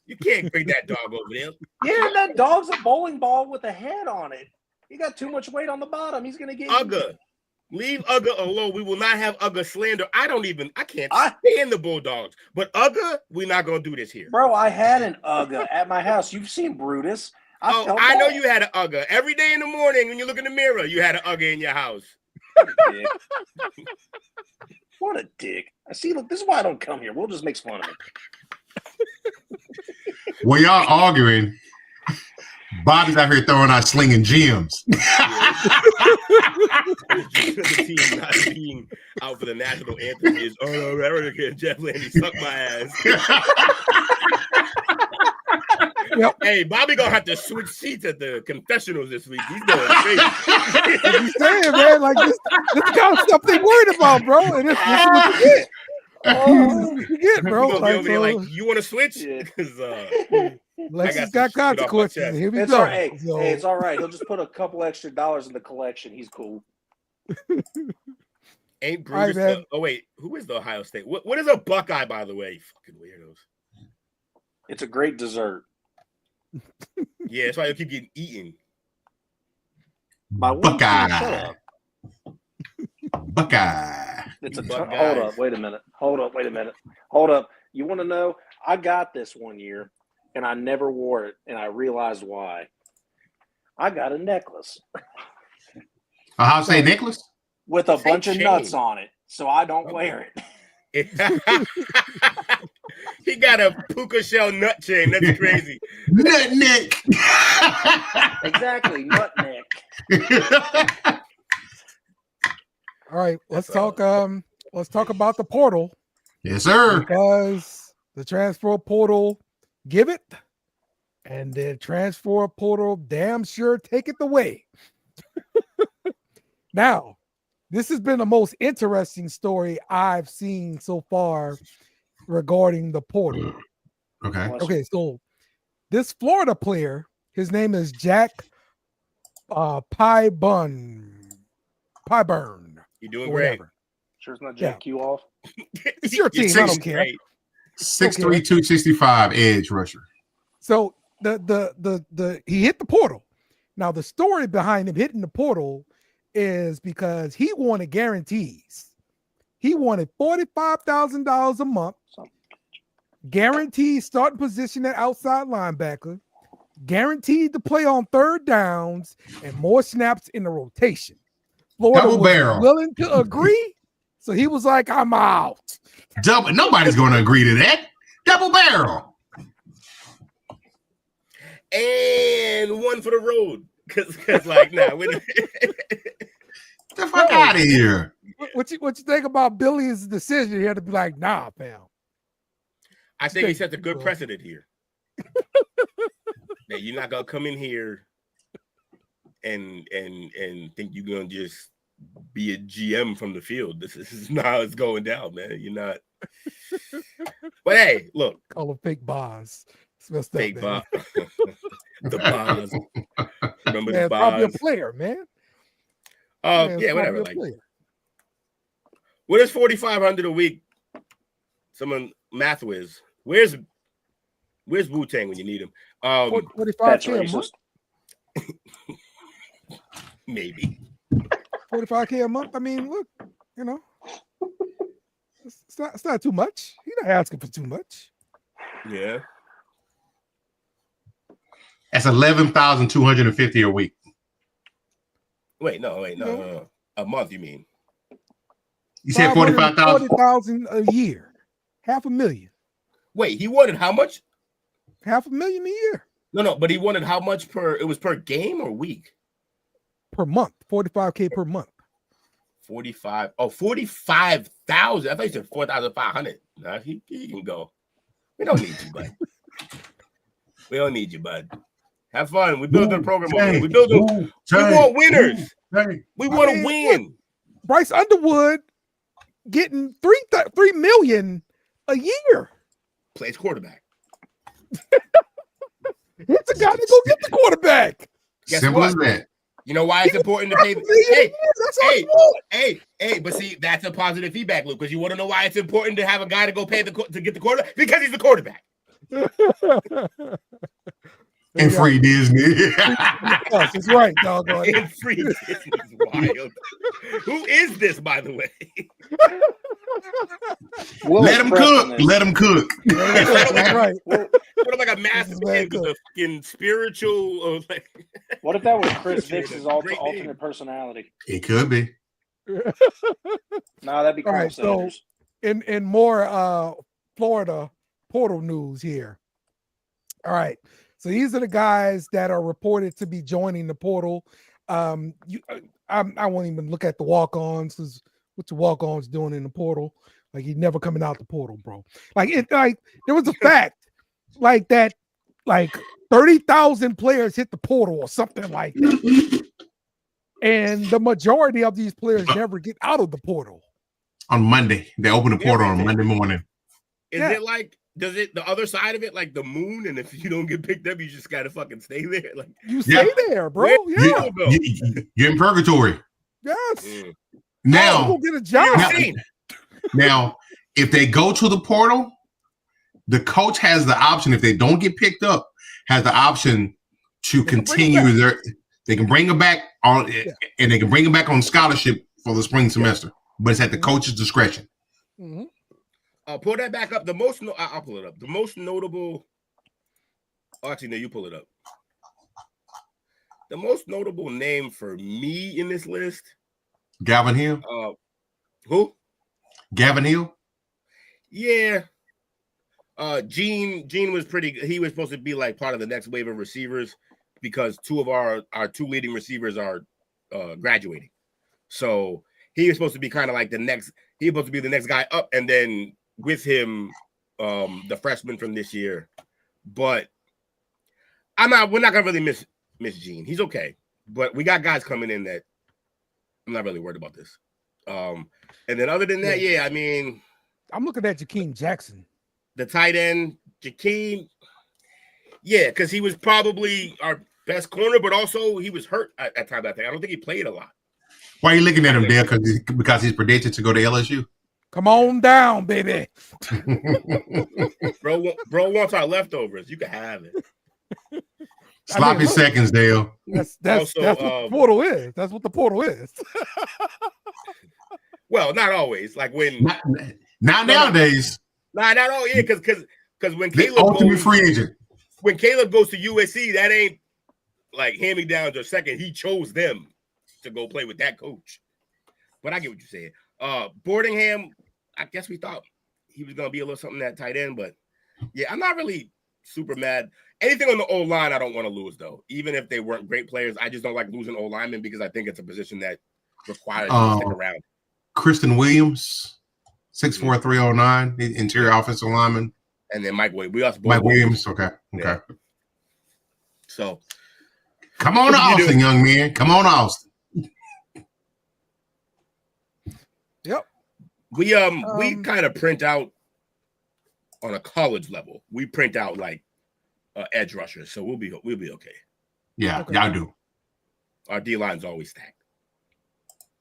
You can't bring that dog over there. Yeah, that dog's a bowling ball with a head on it. He got too much weight on the bottom. He's gonna get Ugga. Leave Ugga alone. We will not have Ugga slander. I can't stand the Bulldogs. But Ugga, we're not going to do this here. Bro, I had an Ugga at my house. You've seen Brutus. I know you had an Ugga. Every day in the morning when you look in the mirror, you had an Ugga in your house. What a dick. I see, look, this is why I don't come here. Will just makes fun of me. When y'all arguing, Bobby's out here throwing out slinging gems. The team not being out for the national anthem is Jeff Landy suck my ass. Yep. Hey, Bobby gonna have to switch seats at the confessionals this week. He's going crazy. I'm saying, man, like this kind of stuff they worried about, bro. And this is what you get. Oh, you get, bro. Like, you want to switch? Because Lexus got consequences. Here we it's go. All right. Hey, it's all right. He'll just put a couple extra dollars in the collection. He's cool. Ain't Bruce? Right, oh wait, who is the Ohio State? What is a Buckeye, by the way? You fucking weirdos. It's a great dessert. Yeah, that's why you keep getting eaten. Buckeye. Buckeye. It's a hold up. Wait a minute. Hold up. You want to know? I got this one year, and I never wore it, and I realized why. I got a necklace. Ohio State necklace? With a bunch of nuts on it, so I don't wear it. He got a puka shell nut chain. That's crazy. Nut neck. Exactly, nut neck. All right, let's talk about the portal, Yes, sir. because the transfer portal give it, and the transfer portal damn sure take it away. Now, this has been the most interesting story I've seen so far regarding the portal. Okay. Okay, so this Florida player, his name is Jack Pyburn. You doing Or great. whatever. Sure, it's not Yeah. Jack Q off. It's your team. I don't care. Great. 6'3", 265 edge rusher. So the he hit the portal. Now the story behind him hitting the portal is because he wanted guarantees. He wanted $45,000 a month, guaranteed starting position at outside linebacker, guaranteed to play on third downs, and more snaps in the rotation. Florida Double was barrel. willing to agree, so he was like, "I'm out." Nobody's going to agree to that. Double barrel. And one for the road. Because like, nah. The fuck out of here. What you think about Billy's decision here to be like, "Nah, fam"? I think he set a good precedent here. That you're not gonna come in here and think you're gonna just be a GM from the field. This is not how it's going down, man. You're not. But hey, look. Call him fake bars. It's messed Fake up, bar. man. The bars. Remember Man, the probably a bars? player, man. Yeah, whatever. Like, what is $4,500 a week? Someone math whiz. Where's Wu-Tang when you need him? 45K a month. Maybe 45K a month. I mean, look, it's not too much. You're not asking for too much. Yeah. That's 11,250 a week. Wait, no. A month, you mean? You said 45,000? 40,000 a year. $500,000. Wait, he wanted how much? $500,000 a year. No, but he wanted how much it was per game or week? Per month. 45K per month. 45. Oh, 45,000. I thought you said 4,500. Nah, he can go. We don't need you, bud. We don't need you, bud. Have fun. We build the program. We build them. We want winners. We want to win. Look, Bryce Underwood getting $3 million a year. Plays quarterback. It's a guy to go get the quarterback. Simple as that. You know why it's important to pay? Hey, but see, that's a positive feedback loop, because you want to know why it's important to have a guy to go pay to get the quarterback? Because he's the quarterback. And free Disney. That's right, doggone. And free Disney's wild. Who is this, by the way? Let him cook. Let him cook. Right. What if like a massive fucking spiritual? What if that was Chris Vick's alternate personality? It could be. Nah, that'd be cool. All right, so in more Florida portal news here. All right. So these are the guys that are reported to be joining the portal. I won't even look at the walk-ons, because what's the walk-ons doing in the portal? Like, he's never coming out the portal, bro. Like there was a fact like that, like 30,000 players hit the portal or something like that. And the majority of these players never get out of the portal. On Monday. They open the portal on Monday morning. Is it like, does it the other side of it like the moon? And if you don't get picked up, you just gotta fucking stay there. Like you stay there, bro. Yeah. You're in purgatory. Yes. Now, go get a job. Now, if they go to the portal, the coach has the option, if they don't get picked up, has the option to continue they can bring them back on, and they can bring them back on scholarship for the spring semester, but it's at the coach's discretion. Mm-hmm. I'll pull that back up. I'll pull it up. The most notable. Oh, actually, no, you pull it up. The most notable name for me in this list. Gavin Hill. Who? Gavin Hill. Yeah. Gene was pretty good. He was supposed to be like part of the next wave of receivers because two of our two leading receivers are graduating. So he was supposed to be kind of like the next. He was supposed to be the next guy up, and then with him, the freshman from this year. But we're not gonna really miss Gene. He's okay, but we got guys coming in that I'm not really worried about this. And then other than that, I mean, I'm looking at Jakeem Jackson, the tight end, Jakeem. Yeah, because he was probably our best corner, but also he was hurt at times. I don't think he played a lot. Why are you looking at him, Dale? Because he's predicted to go to LSU. Come on down, baby. Bro wants our leftovers. You can have it. Sloppy seconds, Dale. That's what the portal is. That's what the portal is. Well, not always. Like when not nowadays. Not always. Yeah, because when the ultimate free agent. When Caleb goes to USC, that ain't like hand-me-downs or second. He chose them to go play with that coach. But I get what you're saying. Boardingham, I guess we thought he was going to be a little something that tight end, but yeah, I'm not really super mad. Anything on the O-line, I don't want to lose, though. Even if they weren't great players, I just don't like losing O-linemen because I think it's a position that requires you to stick around. Kristen Williams, 6'4", 309, interior offensive lineman. And then Mike Williams. Mike Williams, okay. Yeah. So. Come on to Austin, young man. Come on to Austin. Yep. We kind of print out on a college level. We print out like edge rushers, so we'll be okay. Yeah, okay. Y'all do. Our D line's always stacked,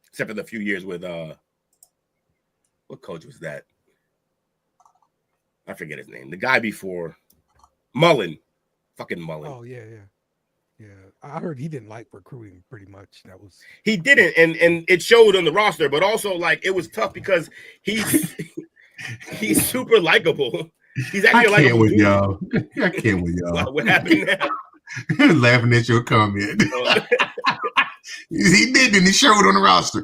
except for the few years with what coach was that? I forget his name. The guy before Mullen, fucking Mullen. Oh yeah. I heard he didn't like recruiting pretty much. He didn't, and it showed on the roster. But also, like, it was tough because he's super likable. He's actually I can't with y'all. I can't with y'all. What happened now? Laughing at your comment. He did, and he showed on the roster.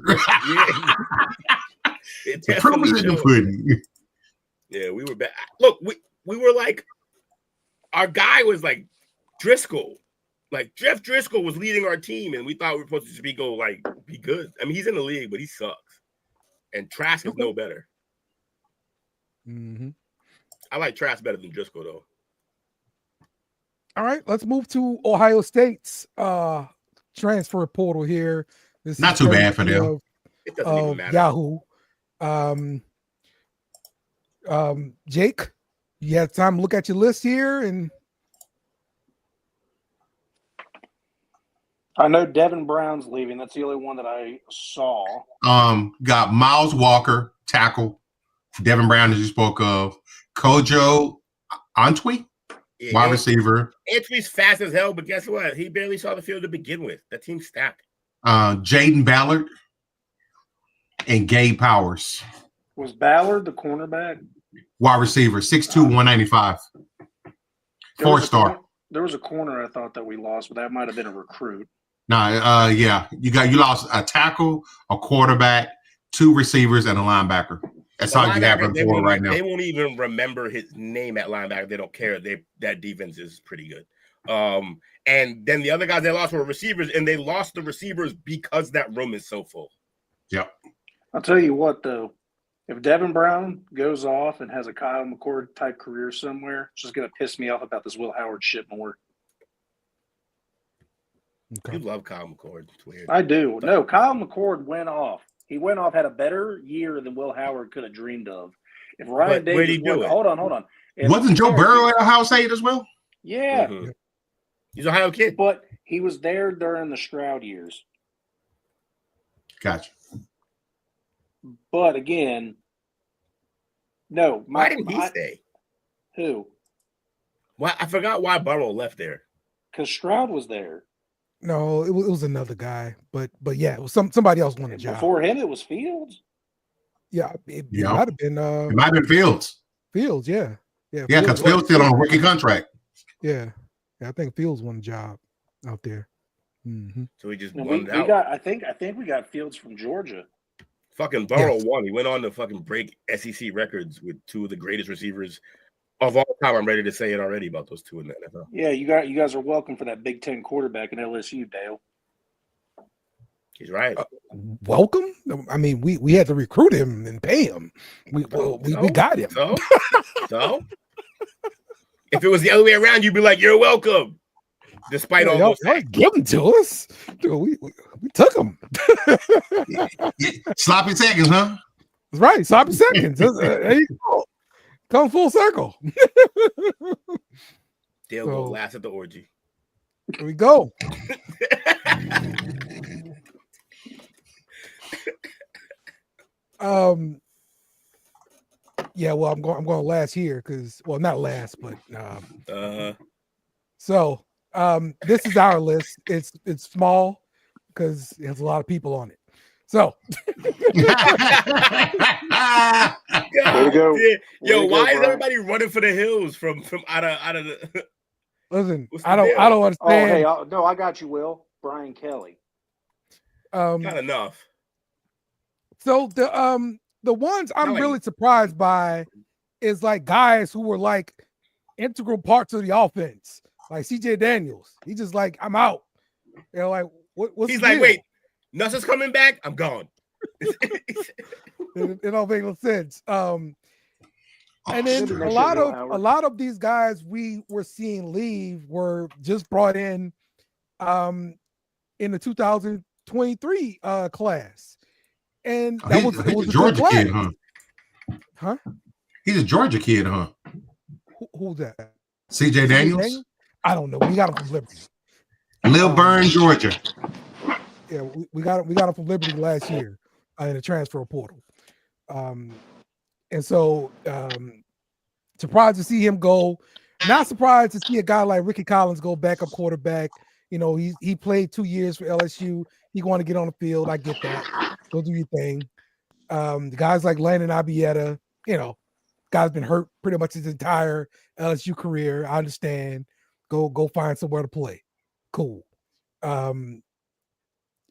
The proof is in the pudding. Yeah, we were bad. Look, we were like, our guy was like Driscoll. Like Jeff Driscoll was leading our team, and we thought we were supposed to be good. I mean, he's in the league, but he sucks. And Trask is no better. Mm-hmm. I like Trask better than Driscoll, though. All right, let's move to Ohio State's transfer portal here. This not too bad for them. It doesn't even matter. Yahoo. Jake, you have time to look at your list here, and I know Devin Brown's leaving. That's the only one that I saw. Got Miles Walker, tackle. Devin Brown, as you spoke of. Kojo Antwi, wide receiver. Antwi's fast as hell, but guess what? He barely saw the field to begin with. That team's stacked. Jaden Ballard and Gabe Powers. Was Ballard the cornerback? Wide receiver, 6'2", 195. 4-star. There was a corner I thought that we lost, but that might have been a recruit. Yeah. You lost a tackle, a quarterback, 2 receivers, and a linebacker. That's all you have for right now. They won't even remember his name at linebacker. They don't care. That defense is pretty good. And then the other guys they lost were receivers, and they lost the receivers because that room is so full. Yep. I'll tell you what, though. If Devin Brown goes off and has a Kyle McCord type career somewhere, it's just going to piss me off about this Will Howard shit more. Okay. You love Kyle McCord. It's weird. I do. No, Kyle McCord went off. He went off, had a better year than Will Howard could have dreamed of. If Ryan Davis, where did he do it? Hold on. Wasn't Joe Burrow at Ohio State as well? Yeah. Mm-hmm. He's an Ohio kid. But he was there during the Stroud years. Gotcha. But again, no. Why didn't he stay? Who? Why? I forgot why Burrow left there. Because Stroud was there. No, it was another guy, but yeah, it was somebody else won the job. Before him, it was Fields. Yeah, it might have been. It might have been Fields. Fields, yeah. Because Fields still on a rookie contract. Yeah, I think Fields won the job out there. Mm-hmm. So he just won out. I think we got Fields from Georgia. Fucking Burrow won. He went on to fucking break SEC records with 2 of the greatest receivers Of all time, I'm ready to say it already about those two in the NFL. Yeah, you guys are welcome for that Big Ten quarterback in LSU, Dale. He's right. Welcome. I mean, we had to recruit him and pay him. We got him. So if it was the other way around, you'd be like, "You're welcome," despite all those. Y'all give him to us. Dude, we took him. Sloppy seconds, huh? That's right. Sloppy seconds. There you go. Come full circle. Dale go last at the orgy. Here we go. Yeah, well, I'm going last here because, well, not last, but so this is our list. It's small because it has a lot of people on it. So God, go. Yo, why is everybody running for the hills from out of the listen, I don't understand. Oh, hey, no, I got you, Will. Brian Kelly. Not enough. So the ones I'm like, really surprised by is like guys who were like integral parts of the offense, like CJ Daniels. He's just like, I'm out. You know, like what's he's the like, deal? wait, Nuss's coming back? I'm gone. It don't make no sense. And then a lot of these guys we were seeing leave were just brought in the 2023 class. And that was a Georgia kid, huh? Huh? He's a Georgia kid, huh? Who's that? CJ Daniels? I don't know. We got him from Liberty. Lil Burn, Georgia. Yeah, we got him from Liberty last year in the transfer portal. And so surprised to see him go. Not surprised to see a guy like Ricky Collins go backup quarterback. You know, he played 2 years for LSU. He want to get on the field. I get that. Go do your thing. The guys like Landon Abieta, you know, guy's been hurt pretty much his entire LSU career. I understand. Go find somewhere to play. Cool. And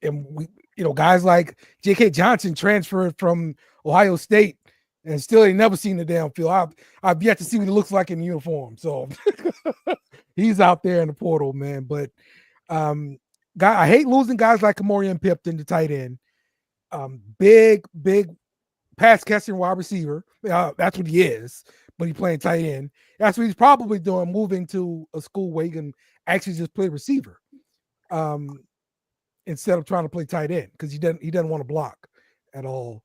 we, you know, guys like J.K. Johnson transferred from Ohio State and still ain't never seen the damn field. I've yet to see what he looks like in uniform. So he's out there in the portal, man. But I hate losing guys like Kamorian Pipton, the tight end. Big pass catching wide receiver. That's what he is, but he's playing tight end. That's what he's probably doing, moving to a school where he can actually just play receiver. Instead of trying to play tight end, because he doesn't want to block at all.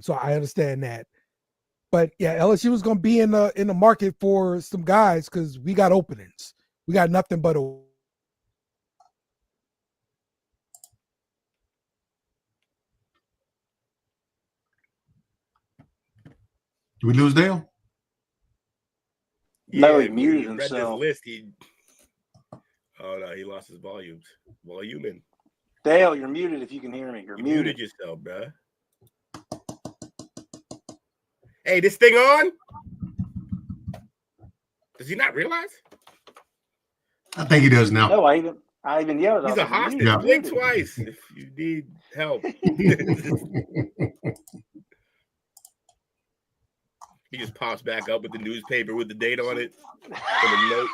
So I understand that. But yeah, LSU is going to be in the market for some guys because we got openings. We got nothing but a. Did we lose Dale? No, he muted himself. Read this list, oh no, he lost his volumes. Voluming. Dale, you're muted if you can hear me. You're you muted. muted yourself, bro. Hey, this thing on? Does he not realize? I think he does now. No, I even yelled. He's a hostage. Yeah. Blink twice if you need help. He just pops back up with the newspaper with the date on it. And a note.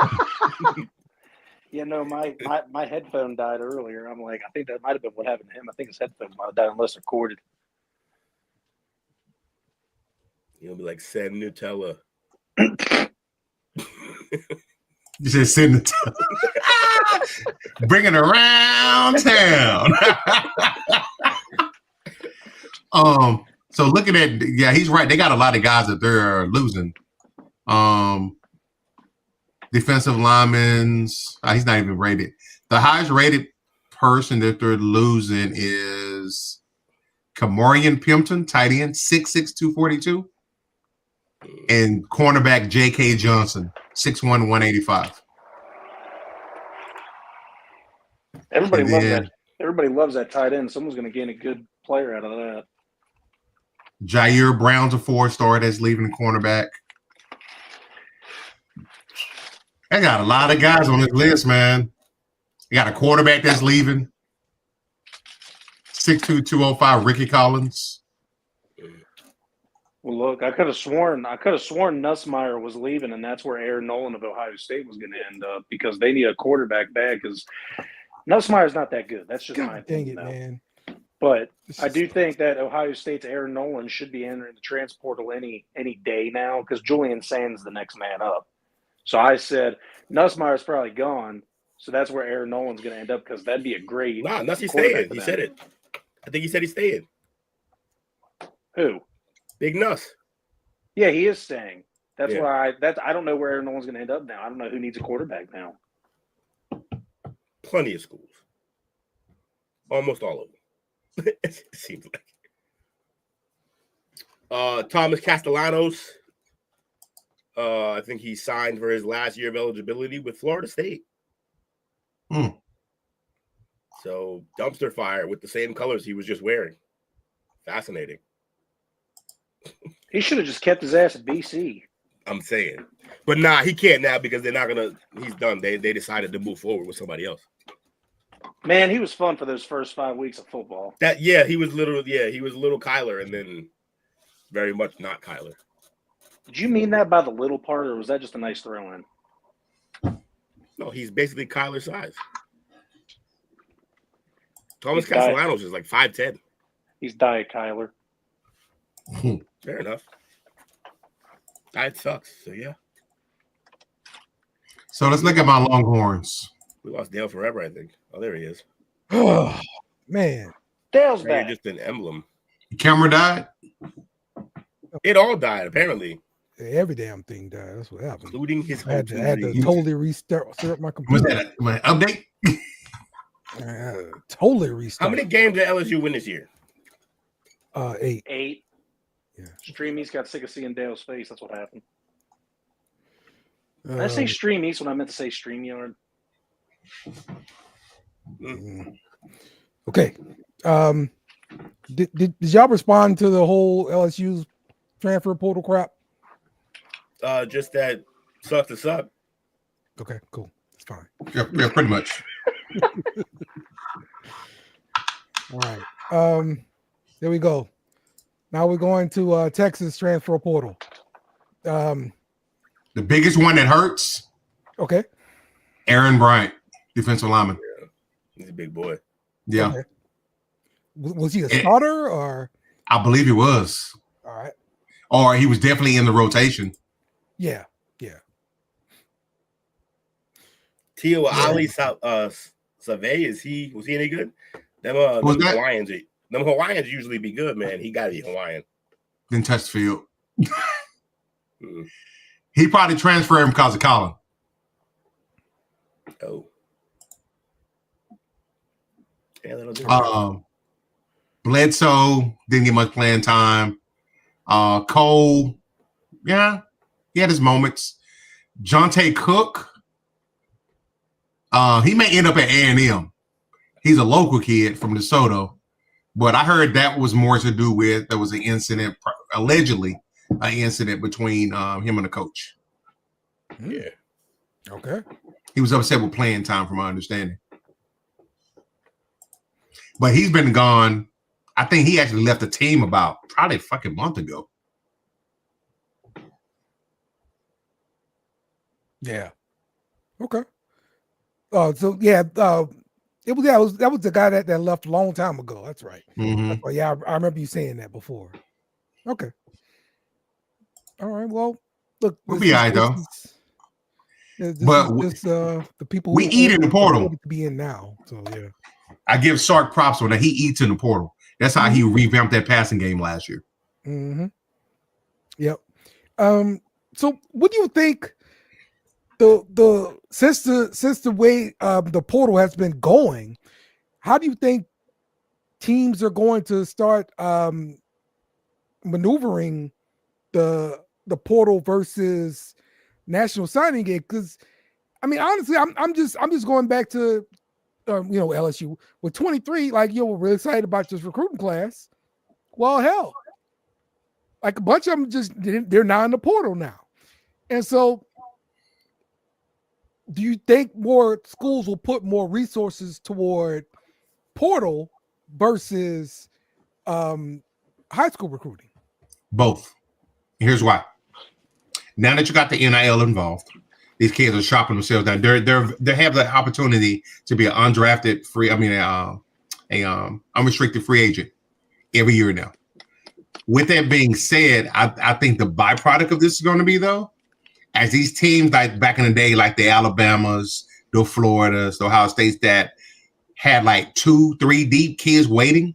Yeah, no, my headphone died earlier. I'm like, I think that might have been what happened to him. I think his headphone might have died unless recorded. He'll be like, send Nutella. You said send Nutella. Bring it around town. So looking at, yeah, he's right. They got a lot of guys that they're losing. Defensive linemen, he's not even rated. The highest rated person that they're losing is Kamorian Pimpton, tight end, 6'6", 242. And cornerback J.K. Johnson, 6'1", 185. Everybody loves that. Everybody loves that tight end. Someone's going to gain a good player out of that. Jair Brown's a 4-star that's leaving the cornerback. I got a lot of guys on this list, man. You got a quarterback that's leaving. 6'2", 205, Ricky Collins. Well, look, I could have sworn Nussmeier was leaving, and that's where Aaron Nolan of Ohio State was going to end up because they need a quarterback bad because Nussmeier's not that good. That's just my God dang opinion, it, though. man. But This I is- do think that Ohio State's Aaron Nolan should be entering the transfer portal any day now because Julian Sands the next man up. So I said Nussmeier's probably gone, so that's where Aaron Nolan's going to end up because that'd be a great Nah, Nussie's quarterback staying. for He them. said it. I think he said he's staying. Who? Big Nuss. Yeah, he is staying. That's Yeah. why I don't know where Aaron Nolan's going to end up now. I don't know who needs a quarterback now. Plenty of schools. Almost all of them. It seems like. Thomas Castellanos. I think he signed for his last year of eligibility with Florida State. Hmm. So dumpster fire with the same colors he was just wearing. Fascinating. He should have just kept his ass at BC. I'm saying. But nah, he can't now because they're not gonna he's done. They decided to move forward with somebody else. Man, he was fun for those first 5 weeks of football. He was little Kyler and then very much not Kyler. Did you mean that by the little part, or was that just a nice throw in? No, he's basically Kyler size. Thomas He's diet- Castellanos is like 5'10". He's Diet Kyler. Fair enough. Diet sucks. So yeah. So let's look at my Longhorns. We lost Dale forever, I think. Oh, there he is. Oh, man. Dale's Now you're back. just an emblem. The camera died. It all died, apparently, Every damn thing died. That's what happened. including his I had hopes to, and dreams. totally restart my Was computer. that an update? I had to totally restart. How many games did LSU win this year? 8. 8. Yeah. Stream East got sick of seeing Dale's face. That's what happened. Did Uh, I say Stream East when I meant to say StreamYard? Okay. Did y'all respond to the whole LSU's transfer portal crap? Just that sucks to suck. Okay, cool. It's fine. Yeah, pretty much. All right. There we go. Now we're going to Texas transfer portal. The biggest one that hurts, Okay. Aaron Bryant, defensive lineman. He's a big boy. Yeah, Okay. Was he a starter or? I believe he was. All right. Or he was definitely in the rotation. Yeah. Tio Ali Save, was he any good? Them Hawaiians usually be good, man. He gotta be Hawaiian. Didn't touch the field. Mm. He probably transferred him because of Colin. Oh. Yeah, that'll do. Bledsoe didn't get much playing time. Cole, yeah, he had his moments. Jonte Cook, he may end up at A&M. He's a local kid from DeSoto, but I heard that was more to do with there was an incident, allegedly an incident between him and the coach. Yeah. Okay. He was upset with playing time, from my understanding. But he's been gone. I think he actually left the team about probably a fucking month ago. Yeah. Okay. So yeah, that was the guy that left a long time ago. That's right. Mm-hmm. That's right. Yeah, I remember you saying that before. Okay. All right. Well, look, We'll be all right, though. The people we eat in the portal to be in now. So yeah. I give Sark props on that. He eats in the portal. That's how he revamped that passing game last year. Mm-hmm. Yep. So what do you think since the way the portal has been going, how do you think teams are going to start maneuvering the portal versus national signing game? Because I mean, honestly, I'm just going back to LSU with 23. Like, we're really excited about this recruiting class. Well, hell, like a bunch of them they're now in the portal now, and so. Do you think more schools will put more resources toward portal versus high school recruiting? Both. Here's why. Now that you got the NIL involved, these kids are shopping themselves down. They have the opportunity to be an undrafted free. I mean, unrestricted free agent every year now. With that being said, I think the byproduct of this is going to be, though, as these teams like back in the day, like the Alabamas, the Floridas, the Ohio States that had like 2-3 deep kids waiting,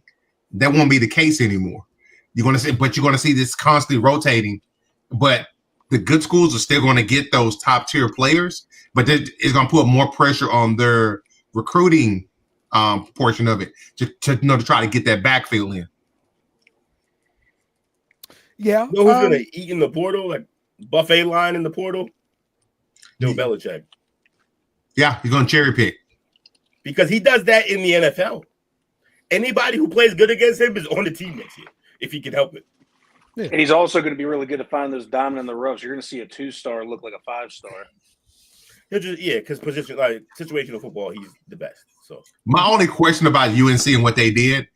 that won't be the case anymore. You're going to see this constantly rotating, but the good schools are still going to get those top tier players, but it's going to put more pressure on their recruiting portion of it to try to get that backfield in. Yeah. You know who's going to eat in the portal, like buffet line in the portal? Bill Belichick. Yeah, he's going to cherry pick. Because he does that in the NFL. Anybody who plays good against him is on the team next year, if he can help it. Yeah. And he's also going to be really good to find those diamond in the roughs. You're going to see a 2-star look like a 5-star. Because position, like situational football, he's the best. So my only question about UNC and what they did,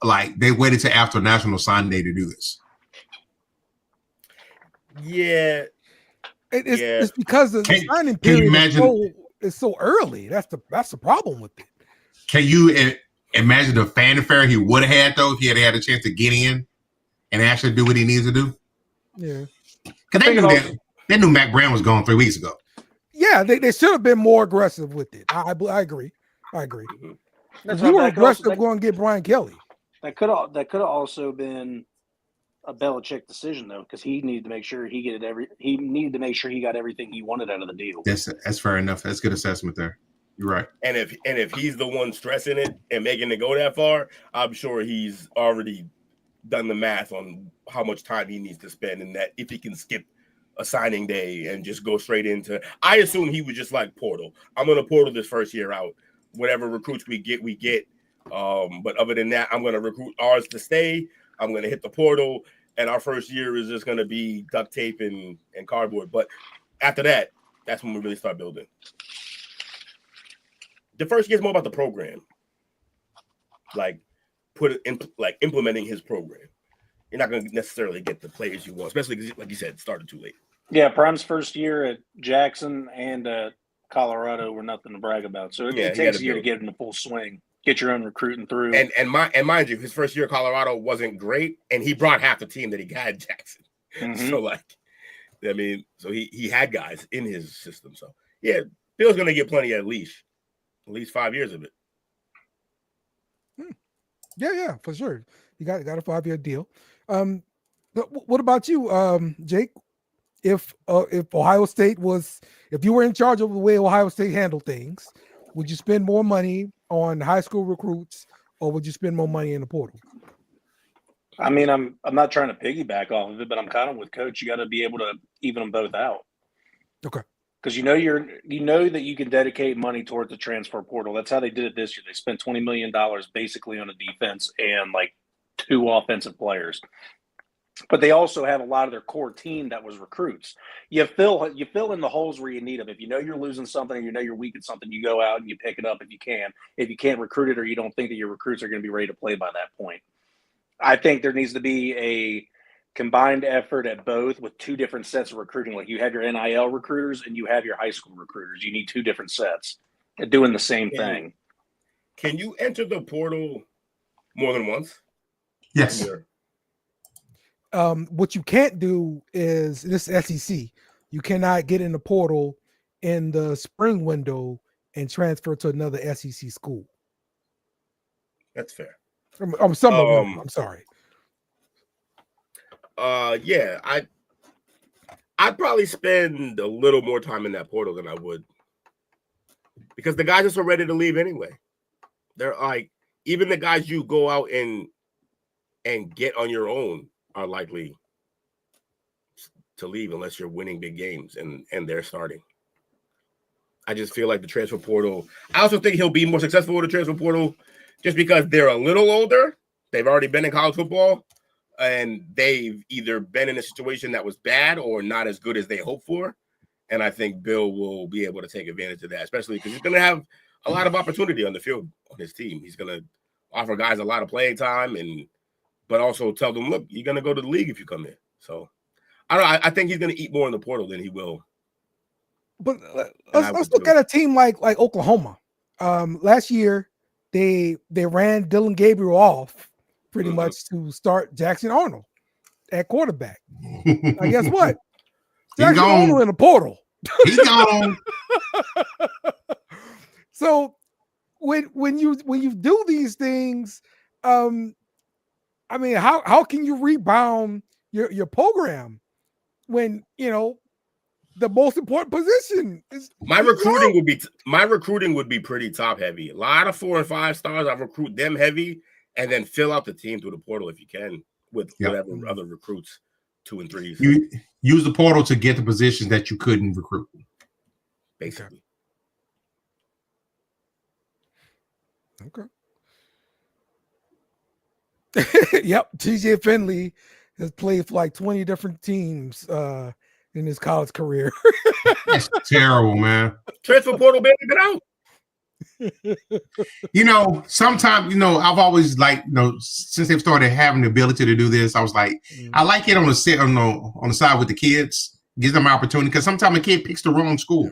like they waited till after National Signing Day to do this. Yeah, it's because the signing period is so early. That's the problem with it. Can you imagine the fanfare he would have had though if he had had a chance to get in and actually do what he needs to do? Yeah, because they knew Mac Brown was gone 3 weeks ago. Yeah, they should have been more aggressive with it. I agree. That's we were aggressive going to get Brian Kelly. That could have also been a Belichick decision though, because he needed to make sure he got everything he wanted out of the deal. That's fair enough. That's good assessment there. You're right. And if he's the one stressing it and making it go that far, I'm sure he's already done the math on how much time he needs to spend, and that if he can skip a signing day and just go straight into. I assume he was just like portal. I'm going to portal this first year out. Whatever recruits we get. But other than that, I'm going to recruit ours to stay. I'm going to hit the portal, and our first year is just going to be duct tape and cardboard. But after that, that's when we really start building. The first year is more about the program, like implementing his program. You're not going to necessarily get the players you want, especially because, like you said, it started too late. Yeah, Prime's first year at Jackson and Colorado were nothing to brag about. So it takes a year to get in the full swing, get your own recruiting through. And mind you, his first year at Colorado wasn't great, and he brought half the team that he had at Jackson. Mm-hmm. So he had guys in his system. So yeah, Bill's going to get plenty at least 5 years of it. Yeah, for sure. You got a 5-year deal. What about you, Jake? If Ohio State if you were in charge of the way Ohio State handled things, would you spend more money on high school recruits, or would you spend more money in the portal? I mean, I'm not trying to piggyback off of it, but I'm kind of with Coach. You got to be able to even them both out. Okay. Because you know that you can dedicate money towards the transfer portal. That's how they did it this year. They spent $20 million basically on a defense and like 2 offensive players. But they also have a lot of their core team that was recruits. You fill in the holes where you need them. If you know you're losing something or you know you're weak at something, you go out and you pick it up if you can. If you can't recruit it or you don't think that your recruits are going to be ready to play by that point. I think there needs to be a combined effort at both with 2 different sets of recruiting. Like you have your NIL recruiters and you have your high school recruiters. You need 2 different sets doing the same thing. Can you enter the portal more than once? Yes. What you can't do is this SEC. You cannot get in the portal in the spring window and transfer to another SEC school. That's fair. I'm sorry. Yeah, I'd probably spend a little more time in that portal than I would, because the guys are so ready to leave anyway. They're like, even the guys you go out and get on your own are likely to leave unless you're winning big games and they're starting. I just feel like the transfer portal. I also think he'll be more successful with the transfer portal just because they're a little older. They've already been in college football. And they've either been in a situation that was bad or not as good as they hoped for. And I think Bill will be able to take advantage of that, especially because he's going to have a lot of opportunity on the field on his team. He's going to offer guys a lot of playing time, but also tell them, look, you're going to go to the league if you come in. So I don't know. I think he's going to eat more in the portal than he will. But let's look at a team like Oklahoma. Last year they ran Dylan Gabriel off pretty much to start Jackson Arnold at quarterback. Now guess what? Jackson Arnold in the portal. He's gone. So when you do these things, I mean, how can you rebound your program when the most important position is my recruiting would be pretty top heavy. A lot of 4 and 5 stars. I recruit them heavy and then fill out the team through the portal if you can with whatever other recruits 2 and 3s. You use the portal to get the positions that you couldn't recruit. Basically. Okay. Yep. TJ Finley has played for like 20 different teams in his college career. That's terrible, man. Transfer portal, baby, get out. Sometimes, I've always since they've started having the ability to do this, I was like, I like it on the side with the kids, gives them opportunity because sometimes a kid picks the wrong school.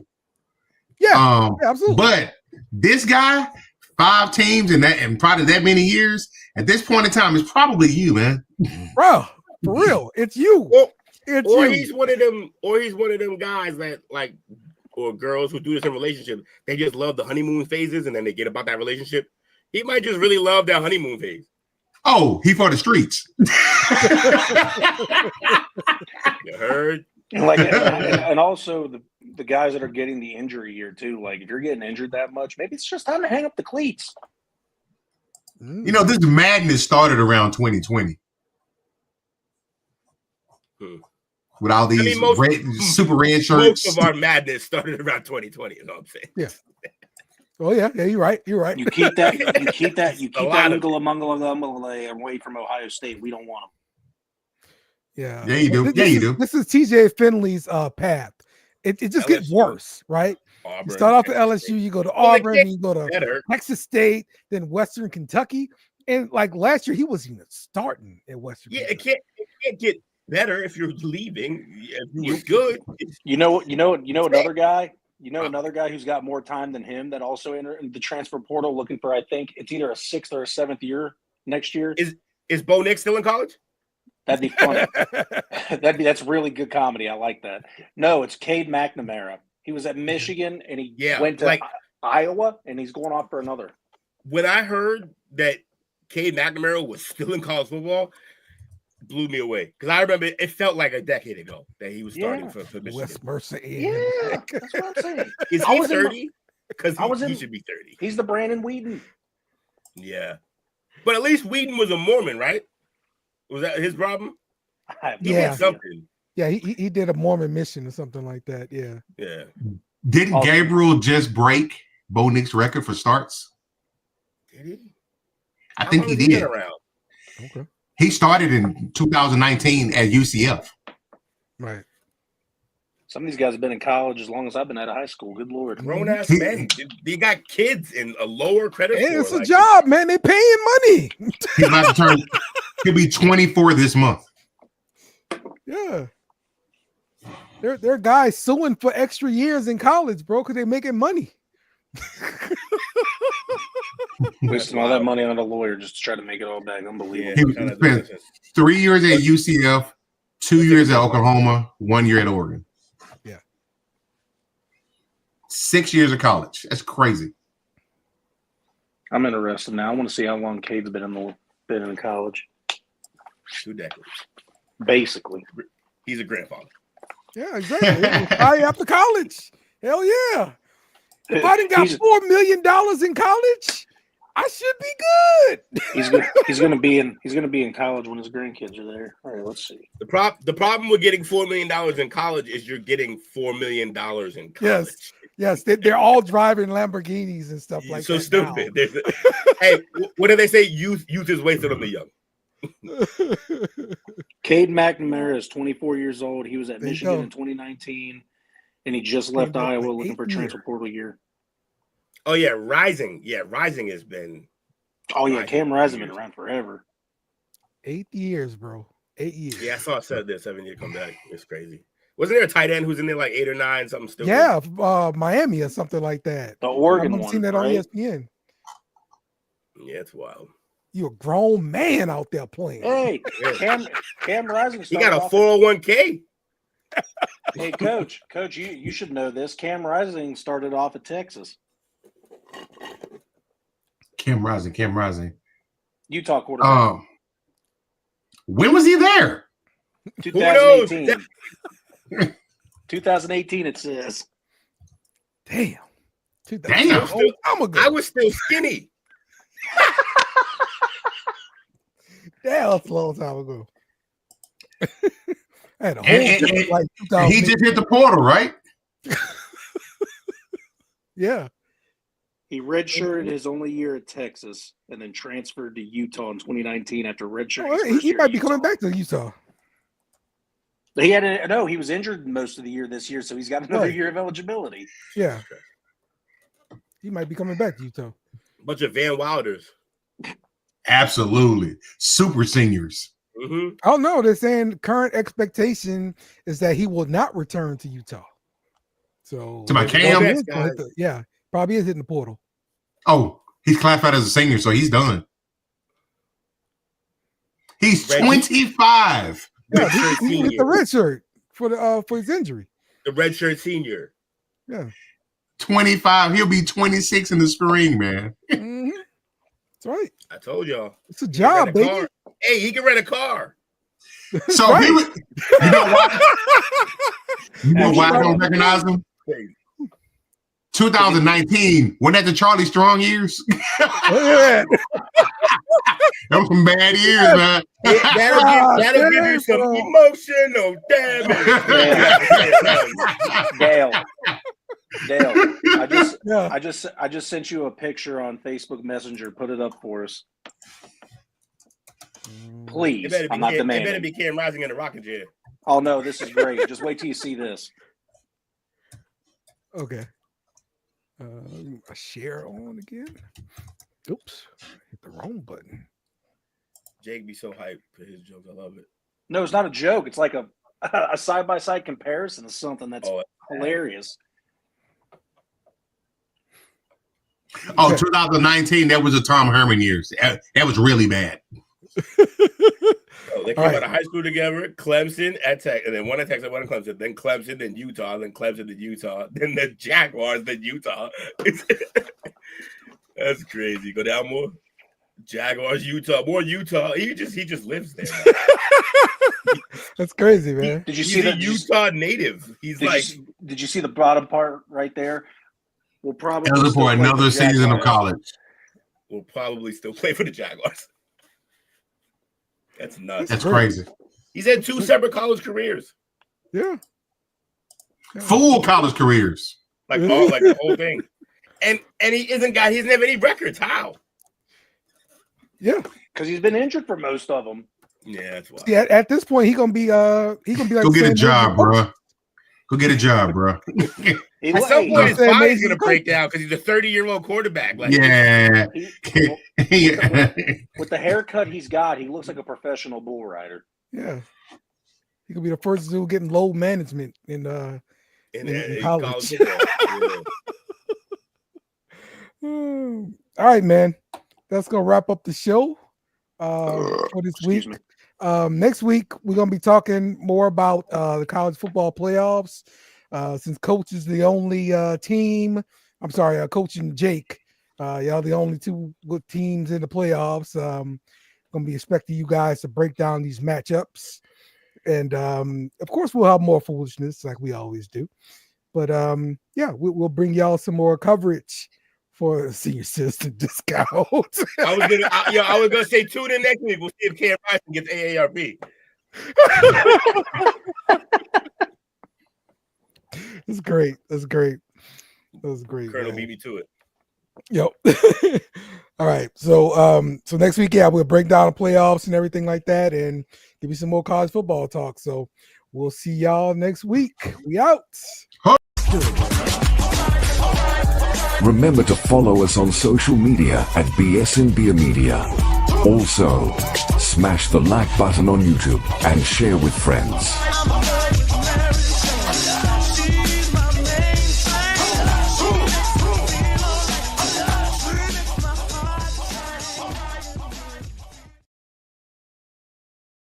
Yeah, absolutely. But this guy, 5 teams and probably that many years, at this point in time, it's probably you, man. Bro, for real, it's you. He's one of them guys that or girls who do this in relationships. They just love the honeymoon phases and then they get about that relationship. He might just really love that honeymoon phase. Oh, he for the streets. You heard? And also the guys that are getting the injury year too. Like if you're getting injured that much, maybe it's just time to hang up the cleats. This madness started around 2020. With all these super red shirts. Most of our madness started around 2020, you know what I'm saying? Yeah. Oh yeah, you're right. You're right. You keep that Mangala away from Ohio State. We don't want them. Yeah. Yeah, you do. This is TJ Finley's path. It just gets worse, right? Auburn, you start off at LSU, you go to Auburn, then you go to Texas State, then Western Kentucky. And like last year, he wasn't even starting at Western Kentucky. It can't get better if you're leaving. If you were good. Another guy. Another guy who's got more time than him that also entered the transfer portal looking for, I think it's either a 6th or a 7th year next year. Is Bo Nix still in college? That'd be funny. That's really good comedy. I like that. No, it's Cade McNamara. He was at Michigan and he went to Iowa and he's going off for another. When I heard that Cade McNamara was still in college football, blew me away because I remember it felt like a decade ago that he was starting for Michigan. West Mercer. Yeah, that's what I'm saying. Is he 30? Because he should be 30. He's the Brandon Whedon. Yeah, but at least Whedon was a Mormon, right? Was that his problem? He did something. Yeah, he did a Mormon mission or something like that. Yeah. Yeah. Didn't Gabriel just break Bo Nix's record for starts? Did he? I think he did. Okay. He started in 2019 at UCF. Right. Some of these guys have been in college as long as I've been out of high school. Good Lord. Grown ass men. They got kids in a lower credit score. It's a job, man. They paying money. He's about to he'll be 24 this month. Yeah. There are guys suing for extra years in college, bro, because they're making money. Wasting all that money on a lawyer just to try to make it all back. Unbelievable. He spent 3 years at UCF, 2 years at Oklahoma, 1 year at Oregon. Yeah. 6 years of college. That's crazy. I'm interested now. I want to see how long Cade's been in college. 2 decades. Basically. He's a grandfather. Yeah, exactly. After college. Hell yeah. If I didn't got $4 million in college, I should be good. He's gonna be in college when his grandkids are there. All right, let's see. The problem with getting $4 million in college is you're getting $4 million in college. Yes, they're all driving Lamborghinis and stuff like so that. So stupid. Hey, what do they say? Youth is wasted on the young. Cade McNamara is 24 years old. He was at Michigan in 2019, and he just left Iowa looking for transfer portal year. Oh yeah, Rising. Yeah, Rising has been. Oh yeah, Cam Rising been around forever. 8 years, bro. 8 years. Yeah, I saw it said there 7-year comeback. It's crazy. Wasn't there a tight end who's in there like 8 or 9, something stupid? Yeah, Miami or something like that. The Oregon I've one, seen that on right? ESPN. Yeah, it's wild. You're a grown man out there playing. Hey, Cam Rising. He got a 401k. Hey, coach, you should know this. Cam Rising started off at Texas. Cam Rising. Utah quarterback. When was he there? 2018. 2018, it says. Damn. Damn. I was still skinny. Damn, that's a long time ago. I had a whole And like he just hit the portal, right? Yeah. He redshirted his only year at Texas and then transferred to Utah in 2019 after redshirting. Well, he might be coming back to Utah. He was injured most of the year this year, so he's got another year of eligibility. Yeah. He might be coming back to Utah. Bunch of Van Wilders. Absolutely. Super seniors. Mm-hmm. I don't know. They're saying current expectation is that he will not return to Utah. So To my Cam? Yeah, probably is hitting the portal. Oh, he's classified as a senior, so he's done. He's 25. Yeah, he hit the red shirt for his injury. The redshirt senior. Yeah. 25. He'll be 26 in the spring, man. Mm-hmm. That's right. I told y'all. It's a job, baby. Car. Hey, he can rent a car. So right. he was, you know why? You know why I don't recognize him? 2019. Wasn't that the Charlie Strong years? Yeah. That was some bad years, man. That'll give you some emotional damage. Dale, I just sent you a picture on Facebook Messenger. Put it up for us, please. I'm not demanding. It better be Cam Rising in the rocking chair. Oh no, this is great. Just wait till you see this. Okay. Share on again. Oops, hit the wrong button. Jake be so hyped for his jokes. I love it. No, it's not a joke. It's like a side-by-side comparison of something that's hilarious. Oh, 2019, that was the Tom Herman years. That was really bad. They came out of high school together, Clemson at Tech, and then one at Texas, one at Clemson, then Clemson, then Utah, then Clemson, then Utah, then the Jaguars, then Utah. That's crazy. Go down more. Jaguars, Utah, more Utah. He just lives there. That's crazy, man. Did you see the Utah native? Did you see the bottom part right there? We'll probably for another season of college. We'll probably still play for the Jaguars. That's nuts. That's crazy. He's had 2 separate college careers. Yeah. Full college careers. Like the whole thing. And he hasn't have any records. How? Yeah. Because he's been injured for most of them. Yeah, that's why. Yeah, at this point, he gonna be like go get a job, bro. Go get a job, bro. At some point, his body's gonna break down because he's a 30-year-old quarterback. Like, yeah. With the haircut he's got, he looks like a professional bull rider. Yeah. He could be the first dude getting load management in college. All right, man. That's gonna wrap up the show for this week. Next week we're gonna be talking more about the college football playoffs. Since Coach is the only team, Coach and Jake, y'all the only 2 good teams in the playoffs. Gonna be expecting you guys to break down these matchups, and of course we'll have more foolishness like we always do. But we'll bring y'all some more coverage for senior citizen discount. I was gonna say tune in next week. We'll see if Cam Rising gets AARP. That's great. That was great. Colonel beat me to it. Yep. All right. So next week, we'll break down the playoffs and everything like that, and give you some more college football talk. So we'll see y'all next week. We out. Remember to follow us on social media at BSN Beer Media. Also, smash the like button on YouTube and share with friends.